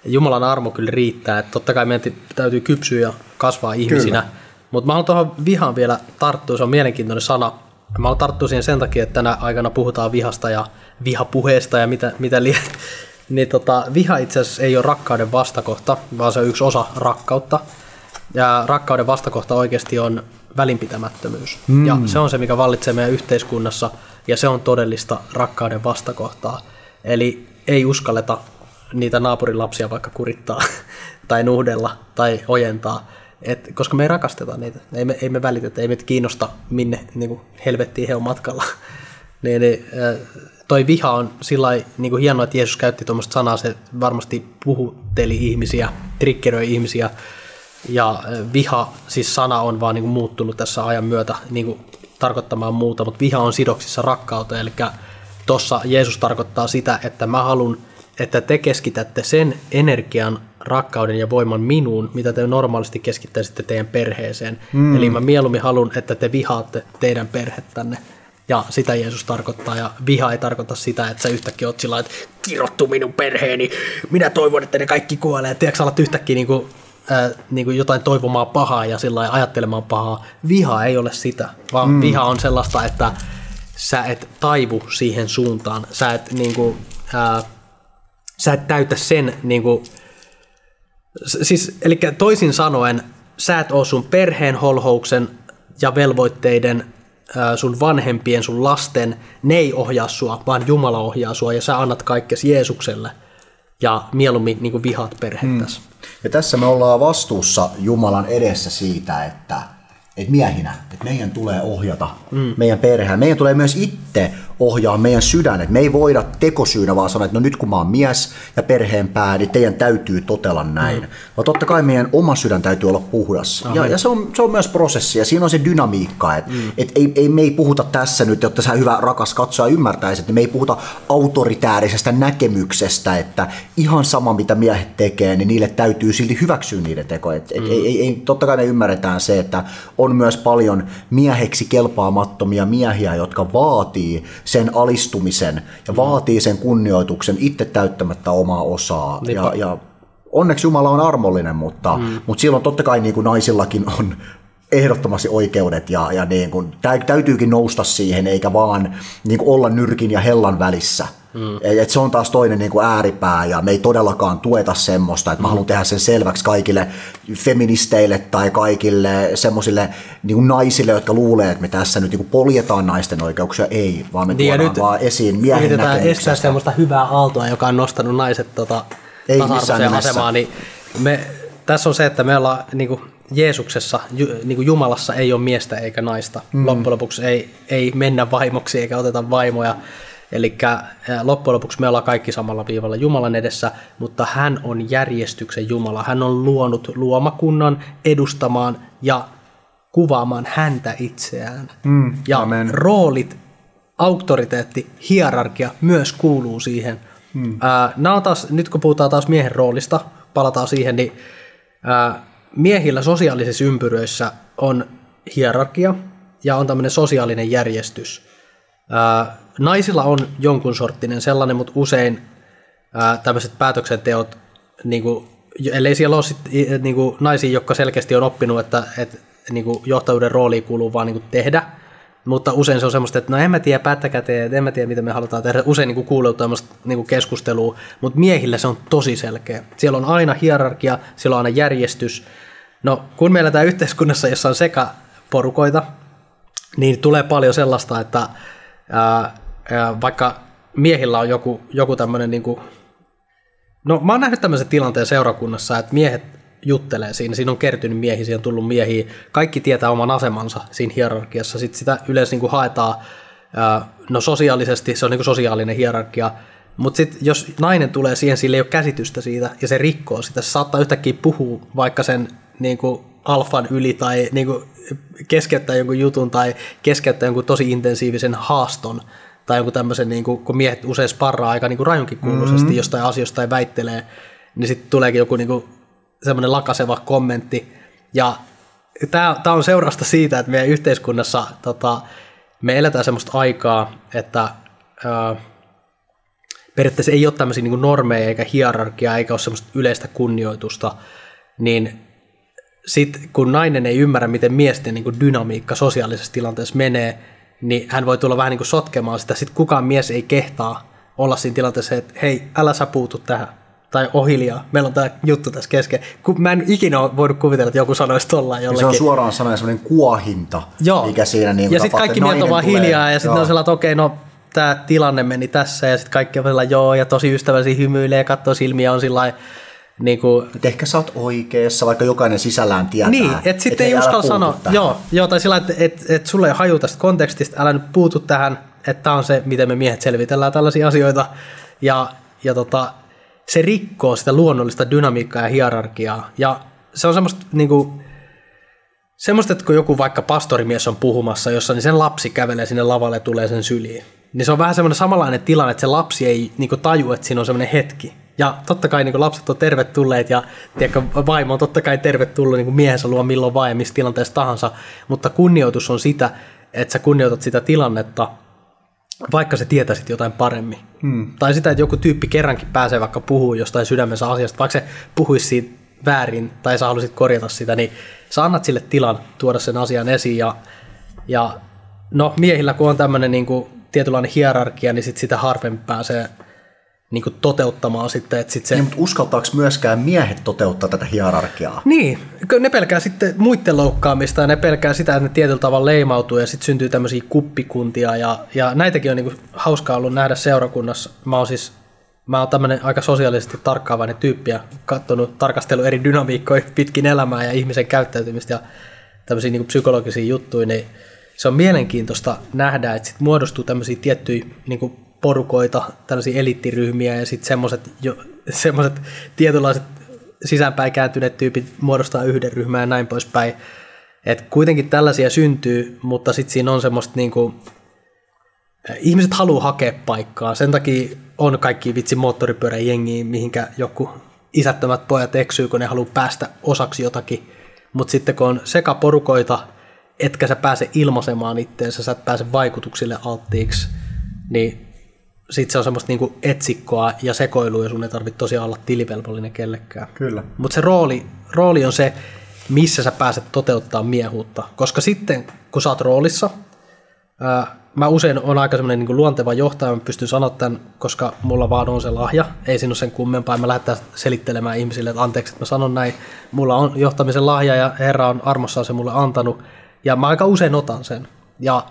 Jumalan armo kyllä riittää. Että totta kai meidän täytyy kypsyä ja kasvaa ihmisinä. Mutta mä haluan tuohon vihaan vielä tarttua, se on mielenkiintoinen sana. Mä haluan tarttua siihen sen takia, että tänä aikana puhutaan vihasta ja vihapuheesta ja mitä liian. Niin viha itse asiassa ei ole rakkauden vastakohta, vaan se on yksi osa rakkautta. Ja rakkauden vastakohta oikeasti on välinpitämättömyys. Ja se on se, mikä vallitsee meidän yhteiskunnassa, ja se on todellista rakkauden vastakohtaa. Eli ei uskalleta niitä naapurin lapsia vaikka kurittaa tai nuhdella tai ojentaa, koska me ei rakasteta niitä. Ei me välitetä, ei meitä kiinnosta, minne niin helvettiin he on matkalla. Toi viha on sillai niin hienoa, että Jeesus käytti tuommoista sanaa, se varmasti puhutteli ihmisiä, triggeröi ihmisiä, ja viha, siis sana on vaan niin kuin muuttunut tässä ajan myötä niin kuin tarkoittamaan muuta, mutta viha on sidoksissa rakkauteen, eli tuossa Jeesus tarkoittaa sitä, että mä haluan, että te keskitätte sen energian, rakkauden ja voiman minuun, mitä te normaalisti keskittäisitte teidän perheeseen. Eli mä mieluummin haluan, että te vihaatte teidän perhettänne. Ja sitä Jeesus tarkoittaa, ja viha ei tarkoita sitä, että sä yhtäkkiä oot sillä että kirottu minun perheeni, minä toivon, että ne kaikki kuolee. Tiedätkö, alat yhtäkkiä niin kuin jotain toivomaan pahaa ja sillä ajattelemaan pahaa. Viha ei ole sitä, vaan viha on sellaista, että sä et taivu siihen suuntaan. Sä et täytä sen, niin kuin, siis, eli toisin sanoen, sä et ole sun perheen holhouksen ja velvoitteiden, sun vanhempien, sun lasten, ne ei ohjaa sua, vaan Jumala ohjaa sua, ja sä annat kaikkes Jeesukselle, ja mieluummin niin kuin vihaat perhettäsi. Ja tässä me ollaan vastuussa Jumalan edessä siitä, että miehinä, että meidän tulee ohjata meidän perheen. Meidän tulee myös itse ohjaa meidän sydän. Että me ei voida tekosyynä vaan sanoa, että no nyt kun mä oon mies ja perheen pää, niin teidän täytyy totella näin. Vaan totta kai meidän oma sydän täytyy olla puhdas. Ja se on myös prosessi, ja siinä on se dynamiikka. Että me ei puhuta tässä nyt, jotta sä hyvä rakas katsoja ymmärtäisit, että me ei puhuta autoritäärisestä näkemyksestä, että ihan sama mitä miehet tekee, niin niille täytyy silti hyväksyä niiden tekoja. Totta kai me ymmärretään se, että on myös paljon mieheksi kelpaamattomia miehiä, jotka vaatii sen alistumisen ja vaatii sen kunnioituksen itse täyttämättä omaa osaa. Ja onneksi Jumala on armollinen, mutta silloin totta kai niin kuin naisillakin on ehdottomasti oikeudet ja niin kuin, täytyykin nousta siihen, eikä vaan niin kuin olla nyrkin ja hellan välissä. Et se on taas toinen niin kuin ääripää, ja me ei todellakaan tueta semmoista, että mä haluan tehdä sen selväksi kaikille feministeille tai kaikille semmoisille niin kuin naisille, jotka luulee, että me tässä nyt niin kuin poljetaan naisten oikeuksia. Ei, vaan me tuodaan vaan esiin miehen näkemyksestä. Yritetään estää semmoista hyvää aaltoa, joka on nostanut naiset tasa-arvoiseen asemaan. Niin tässä on se, että me ollaan niin kuin Jeesuksessa, niin kuin Jumalassa ei ole miestä eikä naista. Loppujen lopuksi ei mennä vaimoksi eikä oteta vaimoja. Eli loppujen lopuksi me ollaan kaikki samalla viivalla Jumalan edessä, mutta hän on järjestyksen Jumala. Hän on luonut luomakunnan edustamaan ja kuvaamaan häntä itseään. Ja amen. Roolit, auktoriteetti, hierarkia myös kuuluu siihen. Nyt kun puhutaan taas miehen roolista, palataan siihen, niin miehillä sosiaalisissa ympyröissä on hierarkia ja on tämmöinen sosiaalinen järjestys. Naisilla on jonkun sorttinen sellainen, mutta usein tämmöiset päätöksenteot, niin kuin, ellei siellä ole sit, niin kuin naisia, jotka selkeästi on oppinut, että niin kuin johtajuuden rooliin kuuluu vaan niin kuin tehdä, mutta usein se on semmoista, että no en mä tiedä, päättäkää te, en mä tiedä, mitä me halutaan tehdä. Usein niin kuin kuuluu tämmöistä niin kuin keskustelua, mutta miehillä se on tosi selkeä. Siellä on aina hierarkia, siellä on aina järjestys. No, kun meillä tämä yhteiskunnassa, jossa on sekaporukoita, niin tulee paljon sellaista, että vaikka miehillä on joku tämmöinen, niin kuin, no mä oon nähnyt tämmöisen tilanteen seurakunnassa, että miehet juttelee siinä on kertynyt miehiä, siinä on tullut miehiä, kaikki tietää oman asemansa siinä hierarkiassa, sitten sitä yleensä niin kuin haetaan, no sosiaalisesti se on niin kuin sosiaalinen hierarkia, mutta sitten jos nainen tulee siihen, sillä ei ole käsitystä siitä ja se rikkoo sitä, se saattaa yhtäkkiä puhua vaikka sen niin kuin alfan yli tai niin kuin keskeyttää jonkun jutun tai keskeyttää jonkun tosi intensiivisen haaston tai jonkun tämmöisen, niin kuin, kun miehet usein sparraa aika niin kuin rajunkin kuuluisesti jostain asioista tai väittelee, niin sitten tuleekin joku niin kuin semmoinen lakaseva kommentti. Ja tämä on seurausta siitä, että meidän yhteiskunnassa me eletään semmoista aikaa, että periaatteessa ei ole tämmöisiä niin kuin normeja eikä hierarkiaa eikä ole semmoista yleistä kunnioitusta, niin sitten kun nainen ei ymmärrä, miten miesten niin kuin dynamiikka sosiaalisessa tilanteessa menee, niin hän voi tulla vähän niin kuin sotkemaan sitä. Sitten kukaan mies ei kehtaa olla siinä tilanteessa, että hei, älä sä puutu tähän. tai Ohilia, meillä on tämä juttu tässä kesken. Mä en ikinä ole voinut kuvitella, että joku sanoisi tollain jollekin. Se on suoraan sanoen sellainen kuohinta, mikä siinä niin ja sitten kaikki miehet on vaan hiljaa, ja sitten ne on sellainen, että okei, no tämä tilanne meni tässä, ja sitten kaikki on sellainen, joo, ja tosi ystävällisiä hymyilee, ja katsoo silmiä, on sillä niin kuin... Ehkä sä oot oikeassa, vaikka jokainen sisällään tietää. Niin, että sitten ei uskalla sanoa, joo, tai sillä että sulle ei haju tästä kontekstista, älä nyt puutu tähän, että tämä on se, miten me miehet selvitellään tällaisia asioita, ja se rikkoo sitä luonnollista dynamiikkaa ja hierarkiaa, ja se on semmoista, niin kuin, että kun joku vaikka pastorimies on puhumassa jossa, niin sen lapsi kävelee sinne lavalle ja tulee sen syliin. Niin se on vähän semmoinen samanlainen tilanne, että se lapsi ei niin kuin taju, että siinä on semmoinen hetki. Ja totta kai niin kuin lapset on tervetulleet ja tiedätkö, vaimo on totta kai tervetullut niin kuin miehensä luo milloin vaan ja missä tilanteessa tahansa, mutta kunnioitus on sitä, että sä kunnioitat sitä tilannetta, vaikka sä tietäisit jotain paremmin. Tai sitä, että joku tyyppi kerrankin pääsee vaikka puhumaan jostain sydämensä asiasta, vaikka se puhuisi siitä väärin tai sä haluaisit korjata sitä, niin sä annat sille tilan tuoda sen asian esiin. Ja no miehillä kun on tämmöinen niin kuin tietynlainen hierarkia, niin sit sitä harvemmin pääsee niin kuin toteuttamaan sitten. Että sit se... niin, mutta uskaltaako myöskään miehet toteuttaa tätä hierarkiaa? Niin, ne pelkää sitten muiden loukkaamista ja ne pelkää sitä, että ne tietyllä tavalla leimautuu ja sitten syntyy tämmöisiä kuppikuntia ja näitäkin on niin kuin hauskaa ollut nähdä seurakunnassa. Mä oon tämmöinen aika sosiaalisesti tarkkaavainen tyyppi ja tarkastellut eri dynamiikkoja pitkin elämää ja ihmisen käyttäytymistä ja tämmöisiä niin kuin psykologisia juttuja, niin se on mielenkiintoista nähdä, että sit muodostuu tämmöisiä tiettyjä niin kuin porukoita, tällaisia eliittiryhmiä ja sitten semmoiset tietynlaiset sisäänpäin kääntyneet tyypit muodostaa yhden ryhmän ja näin poispäin. Et kuitenkin tällaisia syntyy, mutta sitten siinä on semmoista niinku, ihmiset haluaa hakea paikkaa, sen takia on kaikki vitsi moottoripyöräjengiä, mihinkä joku isättömät pojat eksyy, kun ne haluaa päästä osaksi jotakin, mutta sitten kun on sekaporukoita, etkä sä pääse ilmaisemaan itteensä, sä et pääse vaikutuksille alttiiksi, niin sitten se on semmoista niinku etsikkoa ja sekoilua, ja sun ei tarvitse tosiaan olla tilivelvollinen kellekään. Kyllä. Mutta se rooli on se, missä sä pääset toteuttaa miehuutta. Koska sitten, kun sä oot roolissa, mä usein on aika semmoinen niinku luonteva johtaja, mä pystyn sanoa tämän, koska mulla vaan on se lahja, ei siinä ole sen kummempaa, mä lähdetään selittelemään ihmisille, että anteeksi, että mä sanon näin, mulla on johtamisen lahja ja Herra on armossaan se mulle antanut, ja mä aika usein otan sen. Ja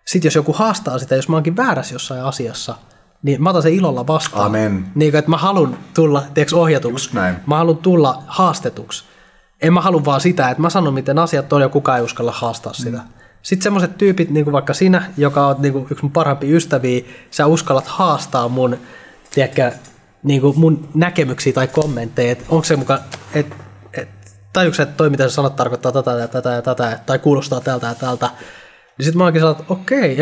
sitten jos joku haastaa sitä, jos mä oonkin väärässä jossain asiassa, niin mä otan sen ilolla vastaan. Amen. Niin, että mä haluan tulla ohjatuksi. Mä haluan tulla haastetuksi. En mä halua vaan sitä, että mä sanon, miten asiat on ja kukaan ei uskalla haastaa sitä. Sitten semmoiset tyypit, niin kuin vaikka sinä, joka on niin kuin yksi mun parhaimpia ystäviä, sä uskallat haastaa mun, tiedätkö, niin kuin mun näkemyksiä tai kommentteja, että onko se mukaan, tajuuko sä, että toi mitä sä sanot tarkoittaa tätä ja tätä ja tätä, tai kuulostaa tältä ja tältä. Niin sit mä oonkin sanonut, että okei,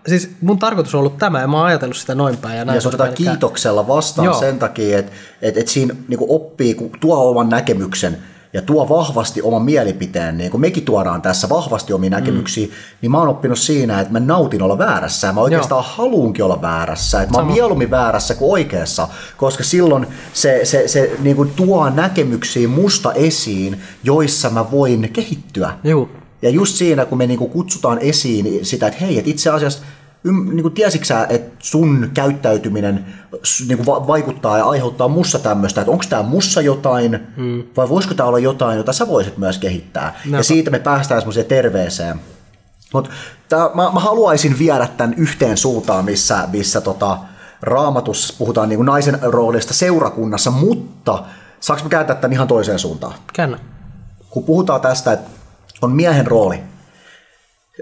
siis mun tarkoitus on ollut tämä, ja mä oon ajatellut sitä noin päin. Ja, näin ja se otetaan kiitoksella vastaan. Joo. Sen takia, että siinä niinku oppii, kun tuo oman näkemyksen ja tuo vahvasti oman mielipiteen, niin kun mekin tuodaan tässä vahvasti omia näkemyksiä, niin mä oon oppinut siinä, että mä nautin olla väärässä, ja mä oikeastaan haluunkin olla väärässä, että mä oon mieluummin väärässä kuin oikeassa, koska silloin se niin kuin tuo näkemyksiä musta esiin, joissa mä voin kehittyä. Joo. Ja just siinä, kun me niinku kutsutaan esiin sitä, että hei, että itse asiassa niinku tiesitkö sä, että sun käyttäytyminen niinku vaikuttaa ja aiheuttaa mussa tämmöistä, että onko tämä mussa jotain, vai voisiko tämä olla jotain, jota sä voisit myös kehittää. Ja siitä me päästään semmoiseen terveeseen. Mutta mä haluaisin viedä tämän yhteen suuntaan, missä Raamatussa puhutaan niinku naisen roolista seurakunnassa, mutta saanko mä kääntää tämän ihan toiseen suuntaan? Käännä. Kun puhutaan tästä, että on miehen rooli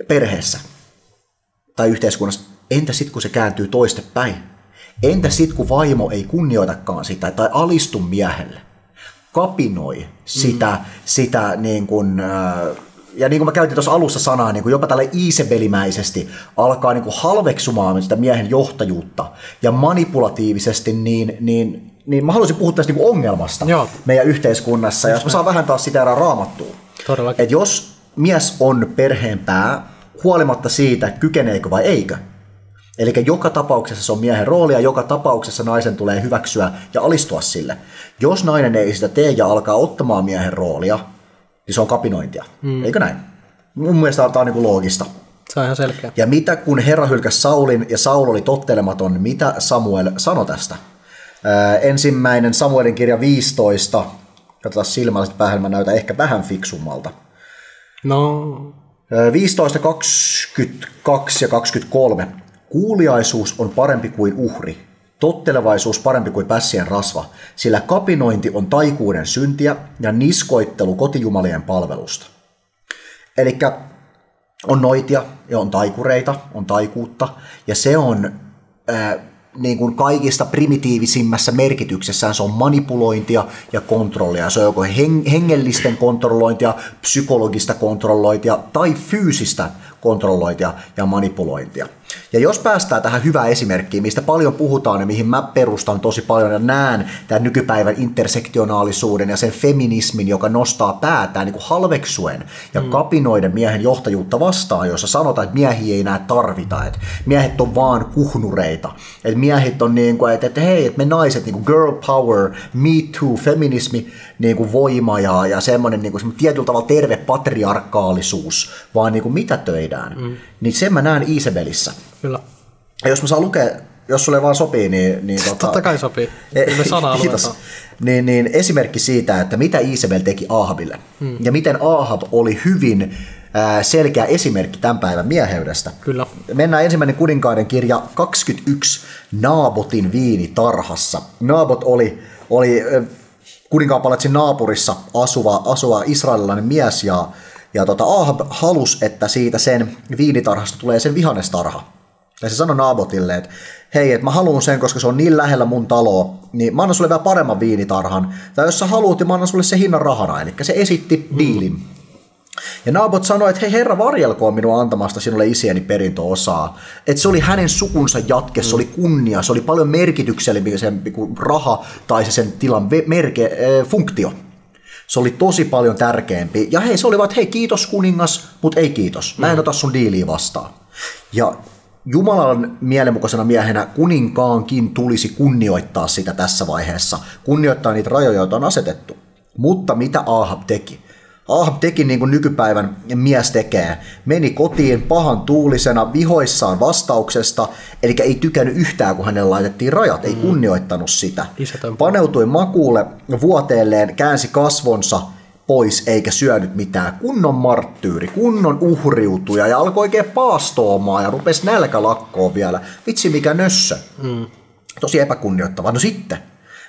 perheessä tai yhteiskunnassa. Entä sitten, kun se kääntyy toistepäin? Entä sitten, kun vaimo ei kunnioitakaan sitä tai alistu miehelle? Kapinoi sitä niin kuin, ja niin kuin mä käytin tuossa alussa sanaa, niin kuin jopa tällä Iisebelimäisesti alkaa niin kuin halveksumaan sitä miehen johtajuutta ja manipulatiivisesti, niin mä haluaisin puhua tästä niin kuin ongelmasta meidän yhteiskunnassa. Ja jos mä saan vähän taas sitä Raamattua. Että jos mies on perheen pää, huolimatta siitä, kykeneekö vai eikö. Eli joka tapauksessa se on miehen rooli ja joka tapauksessa naisen tulee hyväksyä ja alistua sille. Jos nainen ei sitä tee ja alkaa ottamaan miehen roolia, niin se on kapinointia. Eikö näin? Mun mielestä tämä on niin kuin loogista. Se on ihan selkeä. Ja mitä kun Herra hylkäsi Saulin ja Saul oli tottelematon, mitä Samuel sanoi tästä? Ensimmäinen Samuelin kirja 15. Katsotaan silmälliset päähän, mä näytän ehkä vähän fiksummalta. No. 15, 22 ja 23. Kuuliaisuus on parempi kuin uhri. Tottelevaisuus parempi kuin pässien rasva, sillä kapinointi on taikuuden syntiä ja niskoittelu kotijumalien palvelusta. Elikkä on noitia ja on taikureita, on taikuutta, ja se on niin kuin kaikista primitiivisimmässä merkityksessään se on manipulointia ja kontrollia. Se on joko hengellisten kontrollointia, psykologista kontrollointia tai fyysistä kontrollointia ja manipulointia. Ja jos päästään tähän hyvään esimerkkiin, mistä paljon puhutaan ja mihin mä perustan tosi paljon ja näen tämän nykypäivän intersektionaalisuuden ja sen feminismin, joka nostaa päätään niin kuin halveksuen ja kapinoiden miehen johtajuutta vastaan, jossa sanotaan, että miehiä ei enää tarvita, että miehet on vaan kuhnureita, että miehet on niin kuin, että hei, että me naiset, niin kuin girl power, me too, feminismi, niin kuin voima ja semmoinen niin kuin tietyllä tavalla terve patriarkaalisuus, vaan niin kuin mitätöidään, niin sen mä näen Iisabelissä. Kyllä. Ja jos mä saan lukea, jos sulle vaan sopii, niin totta kai sopii. Kiitos. Niin esimerkki siitä, että mitä Iisabel teki Ahabille. Ja miten Ahab oli hyvin selkeä esimerkki tämän päivän mieheydestä. Kyllä. Mennään ensimmäinen kuninkaiden kirja 21 Naabotin viinitarhassa. Naabot oli kuninkaanpalatsin naapurissa asuva israelilainen mies ja Ahab halusi, että siitä sen viinitarhasta tulee sen vihannestarha. Ja se sanoi Naabotille, että hei, että mä haluan sen, koska se on niin lähellä mun taloa, niin mä annan sulle vielä paremman viinitarhan. Tai jos sä haluat, niin mä annan sulle se hinnan rahana. Eli se esitti diilin. Ja Naabot sanoi, että hei herra, varjelkoon minua antamasta sinulle isieni perintöosaa. Että se oli hänen sukunsa jatke, se oli kunnia, se oli paljon merkityksellisempi kuin raha tai se sen tilan funktio. Se oli tosi paljon tärkeämpi. Ja hei, se oli vaan, että hei, kiitos kuningas, mutta ei kiitos. Mä en ota sun diiliä vastaan. Ja Jumalan mielenmukaisena miehenä kuninkaankin tulisi kunnioittaa sitä tässä vaiheessa. Kunnioittaa niitä rajoja, joita on asetettu. Mutta mitä Ahab teki? Ahab teki niin kuin nykypäivän mies tekee. Meni kotiin pahan tuulisena, vihoissaan vastauksesta, eli ei tykännyt yhtään, kun hänelle laitettiin rajat, ei kunnioittanut sitä. Paneutui makuulle vuoteelleen, käänsi kasvonsa pois eikä syönyt mitään. Kunnon marttyyri, kunnon uhriutuja ja alkoi oikein paastoomaan ja rupesi nälkälakkoon vielä. Vitsi mikä nössö. Tosi epäkunnioittava. No sitten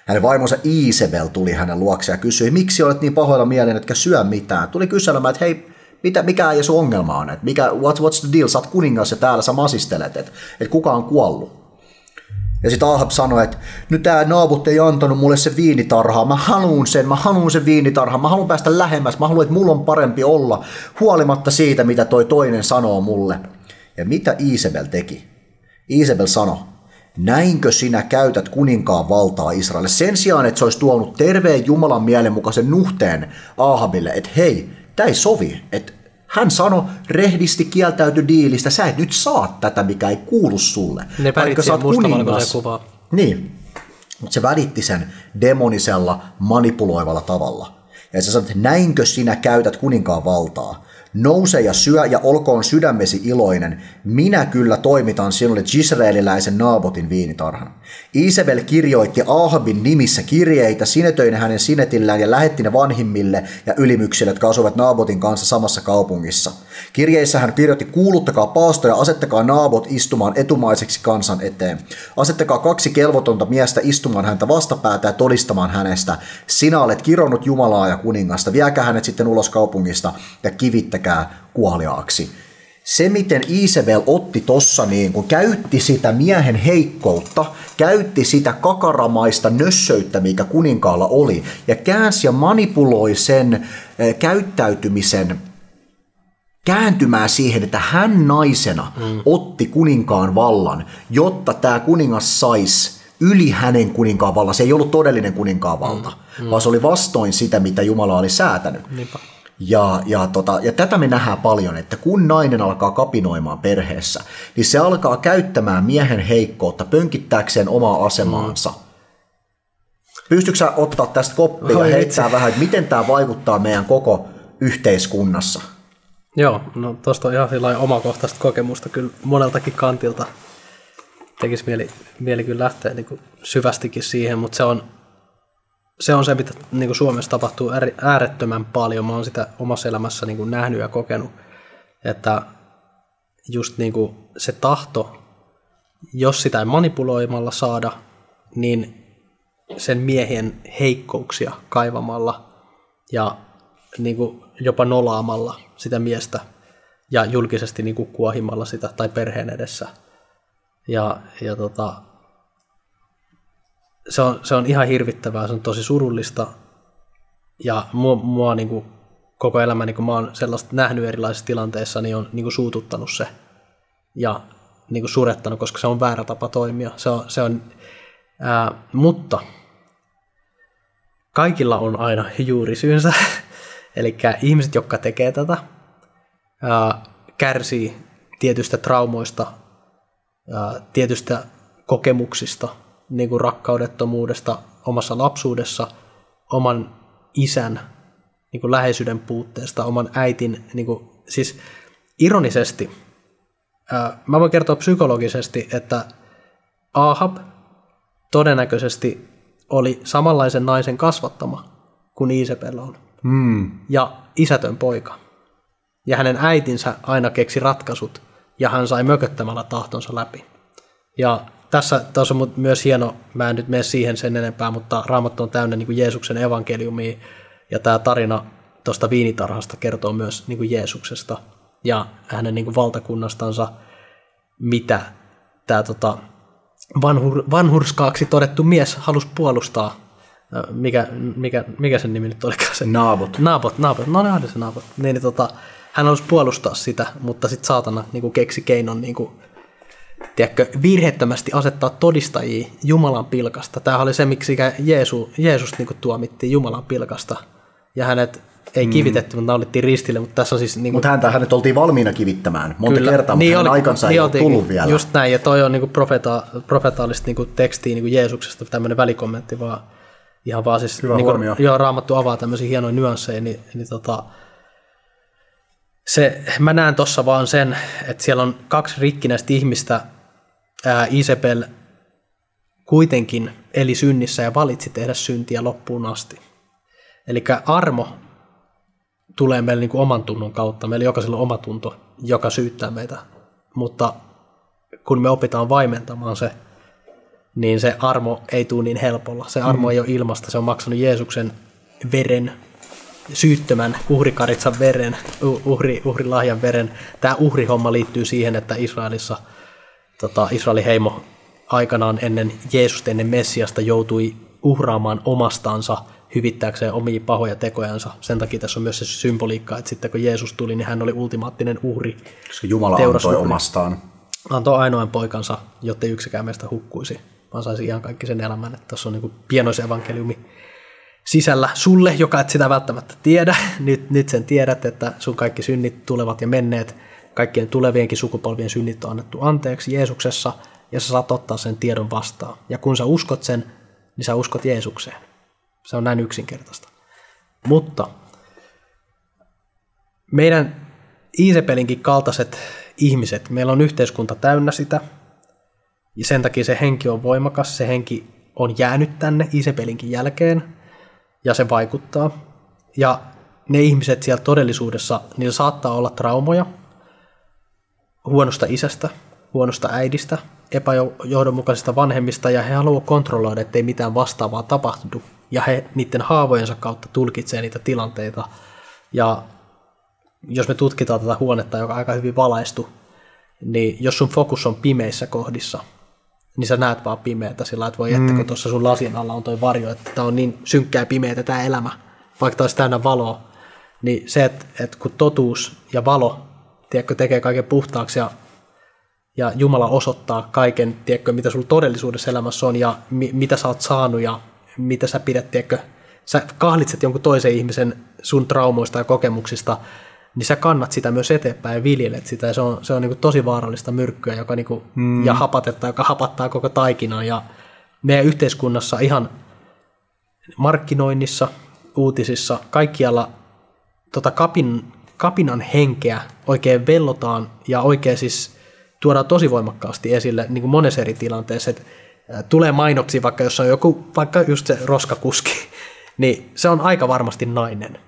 hänen vaimonsa Iisabel tuli hänen luokseen ja kysyi, miksi olet niin pahoilla mieleen, etkä syö mitään. Tuli kyselemään, että hei, mikä ei sun ongelma on, että what's the deal, sä oot kuningas ja täällä sä masistelet, että kuka on kuollut. Ja sitten Ahab sanoi, että nyt tää Naabut ei antanut mulle se viinitarhaa, mä haluun sen viinitarhaa, mä haluun päästä lähemmäs, mä haluan, että mulla on parempi olla, huolimatta siitä, mitä toi toinen sanoo mulle. Ja mitä Iisabel teki? Iisabel sanoi, näinkö sinä käytät kuninkaan valtaa Israelille? Sen sijaan, että se olisi tuonut terveen Jumalan mielenmukaisen nuhteen Ahabille, että hei, tää ei sovi. Että hän sanoi, rehdisti kieltäytyi diilistä, sä et nyt saa tätä, mikä ei kuulu sulle. Ne välitti sen mustavalkoisen kuvaa. Niin, mutta se välitti sen demonisella, manipuloivalla tavalla. Ja se sanoi, että näinkö sinä käytät kuninkaan valtaa? Nouse ja syö ja olkoon sydämesi iloinen. Minä kyllä toimitan sinulle jisraeliläisen Naabotin viinitarhan. Iisabel kirjoitti Ahabin nimissä kirjeitä, sinetöi ne hänen sinetillään ja lähetti ne vanhimmille ja ylimyksille, jotka asuvat Naabotin kanssa samassa kaupungissa. Kirjeissä hän kirjoitti, kuuluttakaa paastoja, asettakaa Naabot istumaan etumaiseksi kansan eteen. Asettakaa 2 kelvotonta miestä istumaan häntä vastapäätä ja todistamaan hänestä. Sinä olet kironnut Jumalaa ja kuningasta, viekää hänet sitten ulos kaupungista ja kivittäkää kuoliaaksi. Se, miten Iisabel otti tossa, niin kun käytti sitä miehen heikkoutta, käytti sitä kakaramaista nössöyttä, mikä kuninkaalla oli, ja käänsi ja manipuloi sen käyttäytymisen kääntymään siihen, että hän naisena otti kuninkaan vallan, jotta tämä kuningas saisi yli hänen kuninkaan vallan. Se ei ollut todellinen kuninkaan valta, vaan se oli vastoin sitä, mitä Jumala oli säätänyt. Niinpä. Ja tätä me nähdään paljon, että kun nainen alkaa kapinoimaan perheessä, niin se alkaa käyttämään miehen heikkoutta pönkittääkseen omaa asemaansa. Pystytkö sä ottaa tästä koppia ja heittää vähän, että miten tämä vaikuttaa meidän koko yhteiskunnassa? Joo, no tuosta on ihan omakohtaista kokemusta kyllä moneltakin kantilta. tekisi mieli kyllä lähteä niin kuin syvästikin siihen, mutta se on se, mitä niin kuin Suomessa tapahtuu äärettömän paljon. Mä oon sitä omassa elämässä niin kuin nähnyt ja kokenut, että just niin kuin se tahto, jos sitä ei manipuloimalla saada, niin sen miehen heikkouksia kaivamalla ja niin kuin jopa nolaamalla sitä miestä ja julkisesti niin kuin kuohimalla sitä tai perheen edessä. Se on ihan hirvittävää, se on tosi surullista ja mua niin kuin koko elämäni, kun mä oon sellaista nähnyt erilaisissa tilanteissa, niin on niin kuin suututtanut se ja niin kuin surettanut, koska se on väärä tapa toimia. Mutta kaikilla on aina juurisyynsä, eli ihmiset, jotka tekee tätä, kärsii tietystä traumoista, tietystä kokemuksista, niin kuin rakkaudettomuudesta omassa lapsuudessa, oman isän niin kuin läheisyyden puutteesta, oman äitin, niin kuin, siis ironisesti, mä voin kertoa psykologisesti, että Ahab todennäköisesti oli samanlaisen naisen kasvattama kuin Iisabel on. Ja isätön poika. Ja hänen äitinsä aina keksi ratkaisut, ja hän sai mököttämällä tahtonsa läpi. Ja tässä on myös hieno, mä en nyt mene siihen sen enempää, mutta Raamattu on täynnä niin kuin Jeesuksen evankeliumia, ja tämä tarina tuosta viinitarhasta kertoo myös niin kuin Jeesuksesta ja hänen niin kuin valtakunnastansa, mitä tämä vanhurskaaksi todettu mies halusi puolustaa. Mikä sen nimi nyt olikaan? Naabot. No ne oli se Naabot. Hän halusi puolustaa sitä, mutta sitten saatana niin kuin keksi keinon niin kuin, tiedätkö, virheettömästi asettaa todistajia Jumalan pilkasta. Tämä oli se, miksi Jeesus niin kuin tuomittiin Jumalan pilkasta. Ja hänet ei kivitetty, mutta naulittiin ristille. Mutta tässä on siis, niin kuin, mutta hänet oltiin valmiina kivittämään monta kertaa, mutta hänen aikansa ei ole tullut vielä. Just näin, ja toi on niin kuin profetaalista niin kuin tekstiä niin kuin Jeesuksesta, tämmöinen välikommentti vaan. Ihan vaan siis, hyvä niin huomio. Joo, Raamattu avaa tämmöisiä hienoja nyansseja, mä näen tuossa vaan sen, että siellä on 2 rikkinäistä ihmistä. Iisabel kuitenkin eli synnissä ja valitsi tehdä syntiä loppuun asti. Eli armo tulee meille niin kuin oman tunnon kautta. Meillä jokaisella on oma tunto, joka syyttää meitä. Mutta kun me opitaan vaimentamaan se, niin se armo ei tule niin helpolla. Se armo ei ole ilmasta. Se on maksanut Jeesuksen veren, syyttömän uhrikaritsan veren, uhrilahjan veren. Tämä uhrihomma liittyy siihen, että Israelin heimo aikanaan ennen Jeesusta, ennen Messiasta joutui uhraamaan omastansa hyvittääkseen omia pahoja tekojansa. Sen takia tässä on myös se symboliikka, että sitten kun Jeesus tuli, niin hän oli ultimaattinen uhri. Koska Jumala antoi omastaan. Antoi ainoan poikansa, jotta yksikään meistä hukkuisi, vaan saisi ihan kaikki sen elämän. Että tässä on niin kuin pienoisen evankeliumi sisällä sulle, joka et sitä välttämättä tiedä. Nyt sen tiedät, että sun kaikki synnit tulevat ja menneet, kaikkien tulevienkin sukupolvien synnit on annettu anteeksi Jeesuksessa, ja sä saat ottaa sen tiedon vastaan. Ja kun sä uskot sen, niin sä uskot Jeesukseen. Se on näin yksinkertaista. Mutta meidän Iisabelinkin kaltaiset ihmiset, meillä on yhteiskunta täynnä sitä, ja sen takia se henki on voimakas, se henki on jäänyt tänne Iisabelinkin jälkeen, ja se vaikuttaa. Ja ne ihmiset siellä todellisuudessa, niillä saattaa olla traumoja huonosta isästä, huonosta äidistä, epäjohdonmukaisista vanhemmista, ja he haluavat kontrolloida, ettei mitään vastaavaa tapahdu. Ja he niiden haavojensa kautta tulkitsee niitä tilanteita. Ja jos me tutkitaan tätä huonetta, joka on aika hyvin valaistu, niin jos sun fokus on pimeissä kohdissa, niin sä näet vaan pimeätä sillä, että voi kun tuossa sun lasien alla on toi varjo, että tää on niin synkkää pimeätä tää elämä, vaikka tää olisi täynnä valoa. Niin se, että kun totuus ja valo, tiedätkö, tekee kaiken puhtaaksi ja Jumala osoittaa kaiken, tiedätkö, mitä sulla todellisuudessa elämässä on ja mitä sä oot saanut ja mitä sä pidät, tiedätkö, sä kahlitset jonkun toisen ihmisen sun traumoista ja kokemuksista, niin sä kannat sitä myös eteenpäin ja viljelet sitä. Ja se on niin kuin tosi vaarallista myrkkyä, joka niin kuin, ja hapatetta, joka hapattaa koko taikinan. Ja meidän yhteiskunnassa ihan markkinoinnissa, uutisissa, kaikkialla kapinan henkeä oikein vellotaan ja oikein siis tuodaan tosi voimakkaasti esille niin kuin monessa eri tilanteessa, että tulee mainoksia, vaikka jos on joku, vaikka just se roskakuski, niin se on aika varmasti nainen.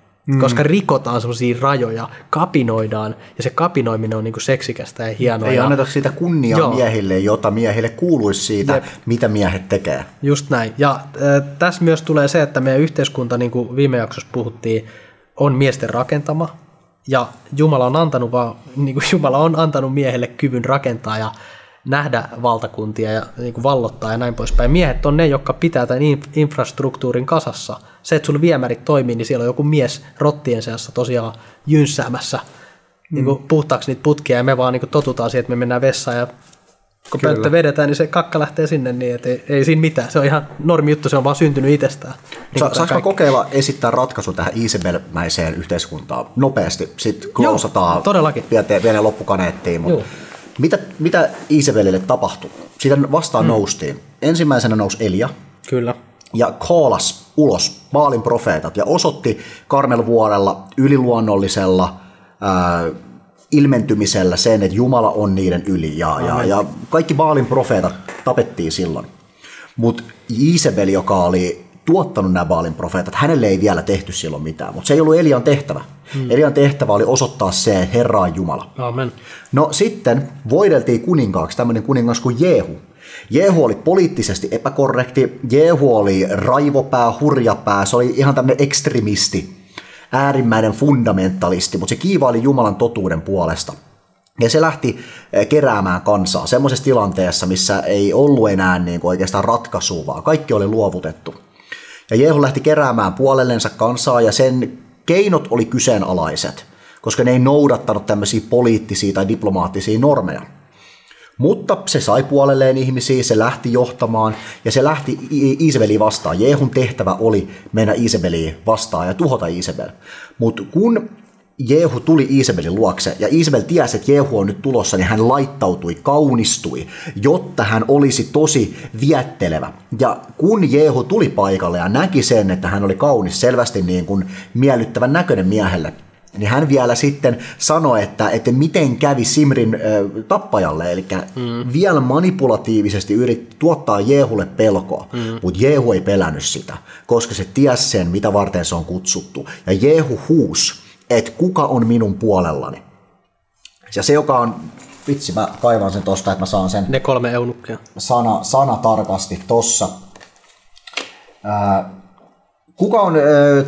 Koska rikotaan semmoisia rajoja, kapinoidaan, ja se kapinoiminen on niinku seksikästä ja hienoa. Ei anneta siitä kunniaa miehille, jota miehille kuuluisi siitä, mitä miehet tekee. Just näin. Ja tässä myös tulee se, että meidän yhteiskunta, niin kuin viime jaksossa puhuttiin, on miesten rakentama, ja Jumala on antanut miehelle kyvyn rakentaa ja nähdä valtakuntia ja niin kuin vallottaa ja näin poispäin. Miehet on ne, jotka pitää tämän infrastruktuurin kasassa. Se, että sulla viemärit toimii, niin siellä on joku mies rottien seassa tosiaan jynssäämässä niin kuin puhtaaksi niitä putkia, ja me vaan niin kuin totutaan siihen, että me mennään vessaan, ja kun pönttö vedetään, niin se kakka lähtee sinne, niin että ei siinä mitään. Se on ihan normi juttu, se on vaan syntynyt itsestään. Niin saanko kokeilla esittää ratkaisu tähän Isabel-mäiseen yhteiskuntaan nopeasti? Sitten klausataan, vieneen loppukaneettiin, mutta mitä Isabelille tapahtui? Siitä vastaan noustiin. Ensimmäisenä nousi Elia. Kyllä. Ja koolas ulos Baalin profeetat ja osoitti Karmelvuorella yliluonnollisella ilmentymisellä sen, että Jumala on niiden yli. Ja kaikki Baalin profeetat tapettiin silloin. Mutta Isabel, joka oli tuottanut nämä Baalin profeetat, hänelle ei vielä tehty silloin mitään. Mutta se ei ollut Elian tehtävä. Elian tehtävä oli osoittaa se, että Herra on Jumala. Amen. No sitten voideltiin kuninkaaksi tämmöinen kuningas kuin Jehu. Jehu oli poliittisesti epäkorrekti, Jehu oli raivopää, hurjapää, se oli ihan tämmöinen ekstremisti, äärimmäinen fundamentalisti, mutta se kiivaili Jumalan totuuden puolesta. Ja se lähti keräämään kansaa semmoisessa tilanteessa, missä ei ollut enää niin kuin oikeastaan ratkaisua, vaan kaikki oli luovutettu. Ja Jehu lähti keräämään puolellensa kansaa, ja sen keinot oli kyseenalaiset, koska ne ei noudattanut tämmöisiä poliittisia tai diplomaattisia normeja. Mutta se sai puolelleen ihmisiä, se lähti johtamaan ja se lähti Isabeliin vastaan. Jehun tehtävä oli mennä Isabeliin vastaan ja tuhota Isabel. Mutta kun Jehu tuli Isabelin luokse ja Isabel tiesi, että Jehu on nyt tulossa, niin hän laittautui, kaunistui, jotta hän olisi tosi viettelevä. Ja kun Jehu tuli paikalle ja näki sen, että hän oli kaunis, selvästi niin kuin miellyttävän näköinen miehelle, niin hän vielä sitten sanoi, että miten kävi Simrin tappajalle, eli vielä manipulatiivisesti yritti tuottaa Jehulle pelkoa, mutta Jehu ei pelännyt sitä, koska se tiesi sen, mitä varten se on kutsuttu. Ja Jehu huusi, että kuka on minun puolellani. Ja se, joka on, vitsi mä kaivan sen tosta, että mä saan sen ne 3 eunukkia. Sana tarkasti tossa. Kuka on,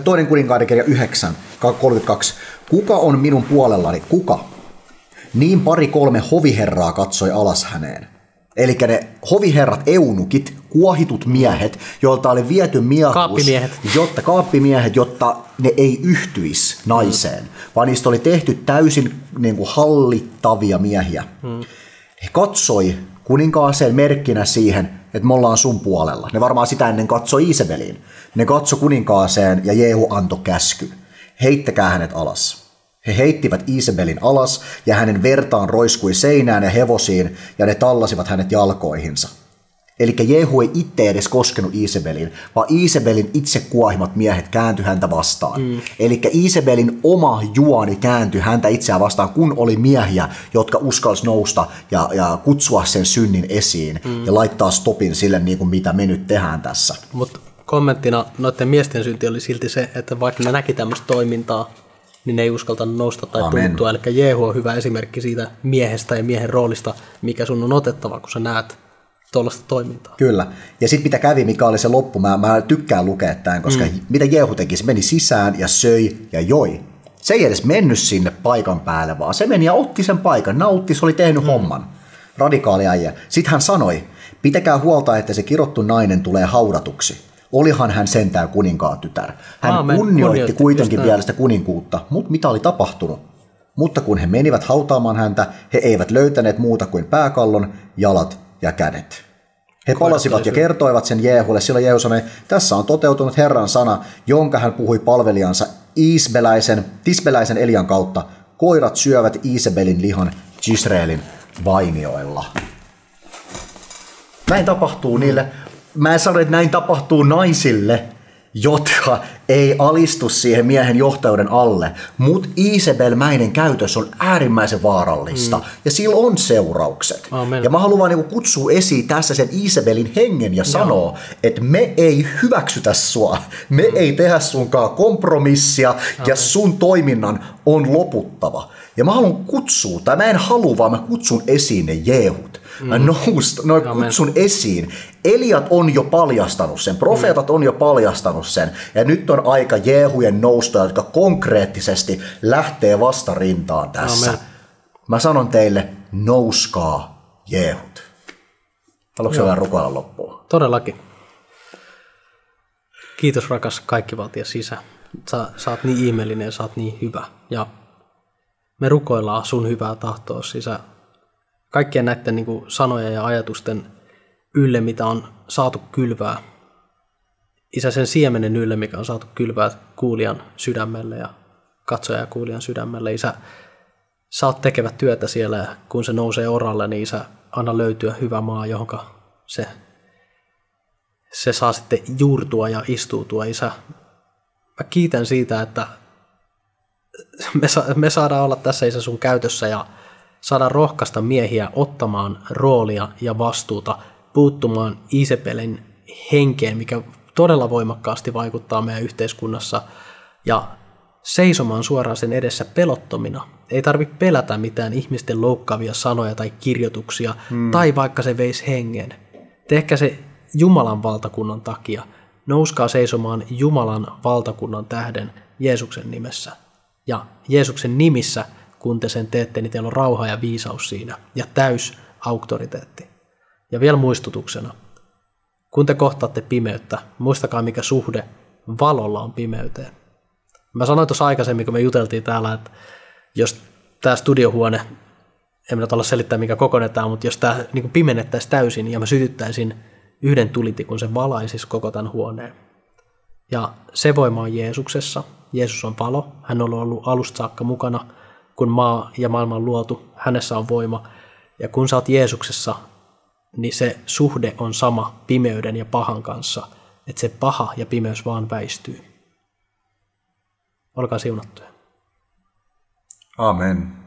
toinen kuninkaiden kirja 9:32. Kuka on minun puolellani? Kuka? Niin 2-3 hoviherraa katsoi alas häneen. Eli ne hoviherrat, eunukit, kuohitut miehet, joilta oli viety miehuus, kaappimiehet, jotta ne ei yhtyisi naiseen, vaan niistä oli tehty täysin niin kuin hallittavia miehiä. He katsoi kuninkaaseen merkkinä siihen, että me ollaan sun puolella. Ne varmaan sitä ennen katsoi Isabeliin. Ne katsoi kuninkaaseen ja Jehu antoi käsky. Heittäkää hänet alas. He heittivät Isabelin alas ja hänen vertaan roiskui seinään ja hevosiin ja ne tallasivat hänet jalkoihinsa. Eli Jehu ei itse edes koskenut Isabeliin, vaan Isabelin itse kuohimat miehet kääntyi häntä vastaan. Eli Isabelin oma juoni kääntyi häntä itseään vastaan, kun oli miehiä, jotka uskalsi nousta ja kutsua sen synnin esiin ja laittaa stopin sille, niin kuin mitä me nyt tehdään tässä. Mutta kommenttina noiden miesten synti oli silti se, että vaikka ne näki tämmöistä toimintaa, niin ne ei uskaltanut nousta tai puuttua. Eli Jehu on hyvä esimerkki siitä miehestä ja miehen roolista, mikä sun on otettava, kun sä näet tuollaista toimintaa. Kyllä. Ja sitten mitä kävi, mikä oli se loppu, mä tykkään lukea tämän, koska mitä Jehu teki, se meni sisään ja söi ja joi. Se ei edes mennyt sinne paikan päälle, vaan se meni ja otti sen paikan, nautti, se oli tehnyt homman. Radikaali äijä. Sitten hän sanoi, pitäkää huolta, että se kirottu nainen tulee haudatuksi. Olihan hän sentään kuninkaan tytär. Hän kunnioitti kuitenkin vielä sitä kuninkuutta, mutta mitä oli tapahtunut? Mutta kun he menivät hautaamaan häntä, he eivät löytäneet muuta kuin pääkallon, jalat ja kädet. He palasivat ja kertoivat sen Jehulle, silloin Jehu sanoi, tässä on toteutunut Herran sana, jonka hän puhui palvelijansa Tisbeläisen Elian kautta. Koirat syövät Isabelin lihan Jisraelin vainioilla. Näin tapahtuu niille. Mä en sano, että näin tapahtuu naisille, jotka ei alistu siihen miehen johtajuuden alle, mutta Iisabel-mäinen käytös on äärimmäisen vaarallista ja sillä on seuraukset. Ja mä haluan vaan kutsua esiin tässä sen Iisabelin hengen ja sanoa, että me ei hyväksytä sua, me ei tehdä sunkaan kompromissia ja sun toiminnan on loputtava. Ja mä haluan kutsua, tai mä en halua, vaan mä kutsun esiin ne Jeehut. Mä kutsun esiin. Eliat on jo paljastanut sen, profeetat on jo paljastanut sen, ja nyt on aika Jeehujen nousta, jotka konkreettisesti lähtee vastarintaan tässä. Amen. Mä sanon teille, nouskaa Jeehut. Haluatko vielä rukoilla loppuun? Todellakin. Kiitos rakas kaikkivaltias Isä. Sä oot niin ihmeellinen ja sä oot niin hyvä. Ja me rukoillaan sun hyvää tahtoa, Isä. Kaikkien näiden niin kuin sanojen ja ajatusten ylle, mitä on saatu kylvää. Isä, sen siemenen ylle, mikä on saatu kylvää kuulijan sydämelle ja katsoja ja kuulijan sydämelle. Isä, sä oot tekevä työtä siellä ja kun se nousee oralle, niin Isä, anna löytyä hyvä maa, johon se saa sitten juurtua ja istuutua. Isä, mä kiitän siitä, että me saadaan olla tässä, Isä, sun käytössä ja saadaan rohkaista miehiä ottamaan roolia ja vastuuta, puuttumaan Iisabelin henkeen, mikä todella voimakkaasti vaikuttaa meidän yhteiskunnassa, ja seisomaan suoraan sen edessä pelottomina. Ei tarvitse pelätä mitään ihmisten loukkaavia sanoja tai kirjoituksia, tai vaikka se veisi hengen. Tehkää se Jumalan valtakunnan takia. Nouskaa seisomaan Jumalan valtakunnan tähden Jeesuksen nimessä. Ja Jeesuksen nimissä, kun te sen teette, niin teillä on rauha ja viisaus siinä, ja täys auktoriteetti. Ja vielä muistutuksena, kun te kohtaatte pimeyttä, muistakaa mikä suhde valolla on pimeyteen. Mä sanoin tuossa aikaisemmin, kun me juteltiin täällä, että jos tämä studiohuone, en minä olla selittää mikä kokoinen tämä, mutta jos tämä niin kuin pimennettäisiin täysin ja mä sytyttäisin yhden tulitikun, se valaisisi koko tämän huoneen. Ja se voima on Jeesuksessa. Jeesus on valo. Hän on ollut alusta saakka mukana, kun maa ja maailma on luotu. Hänessä on voima. Ja kun sä oot Jeesuksessa, niin se suhde on sama pimeyden ja pahan kanssa. Että se paha ja pimeys vaan väistyy. Olkaa siunattuja. Amen.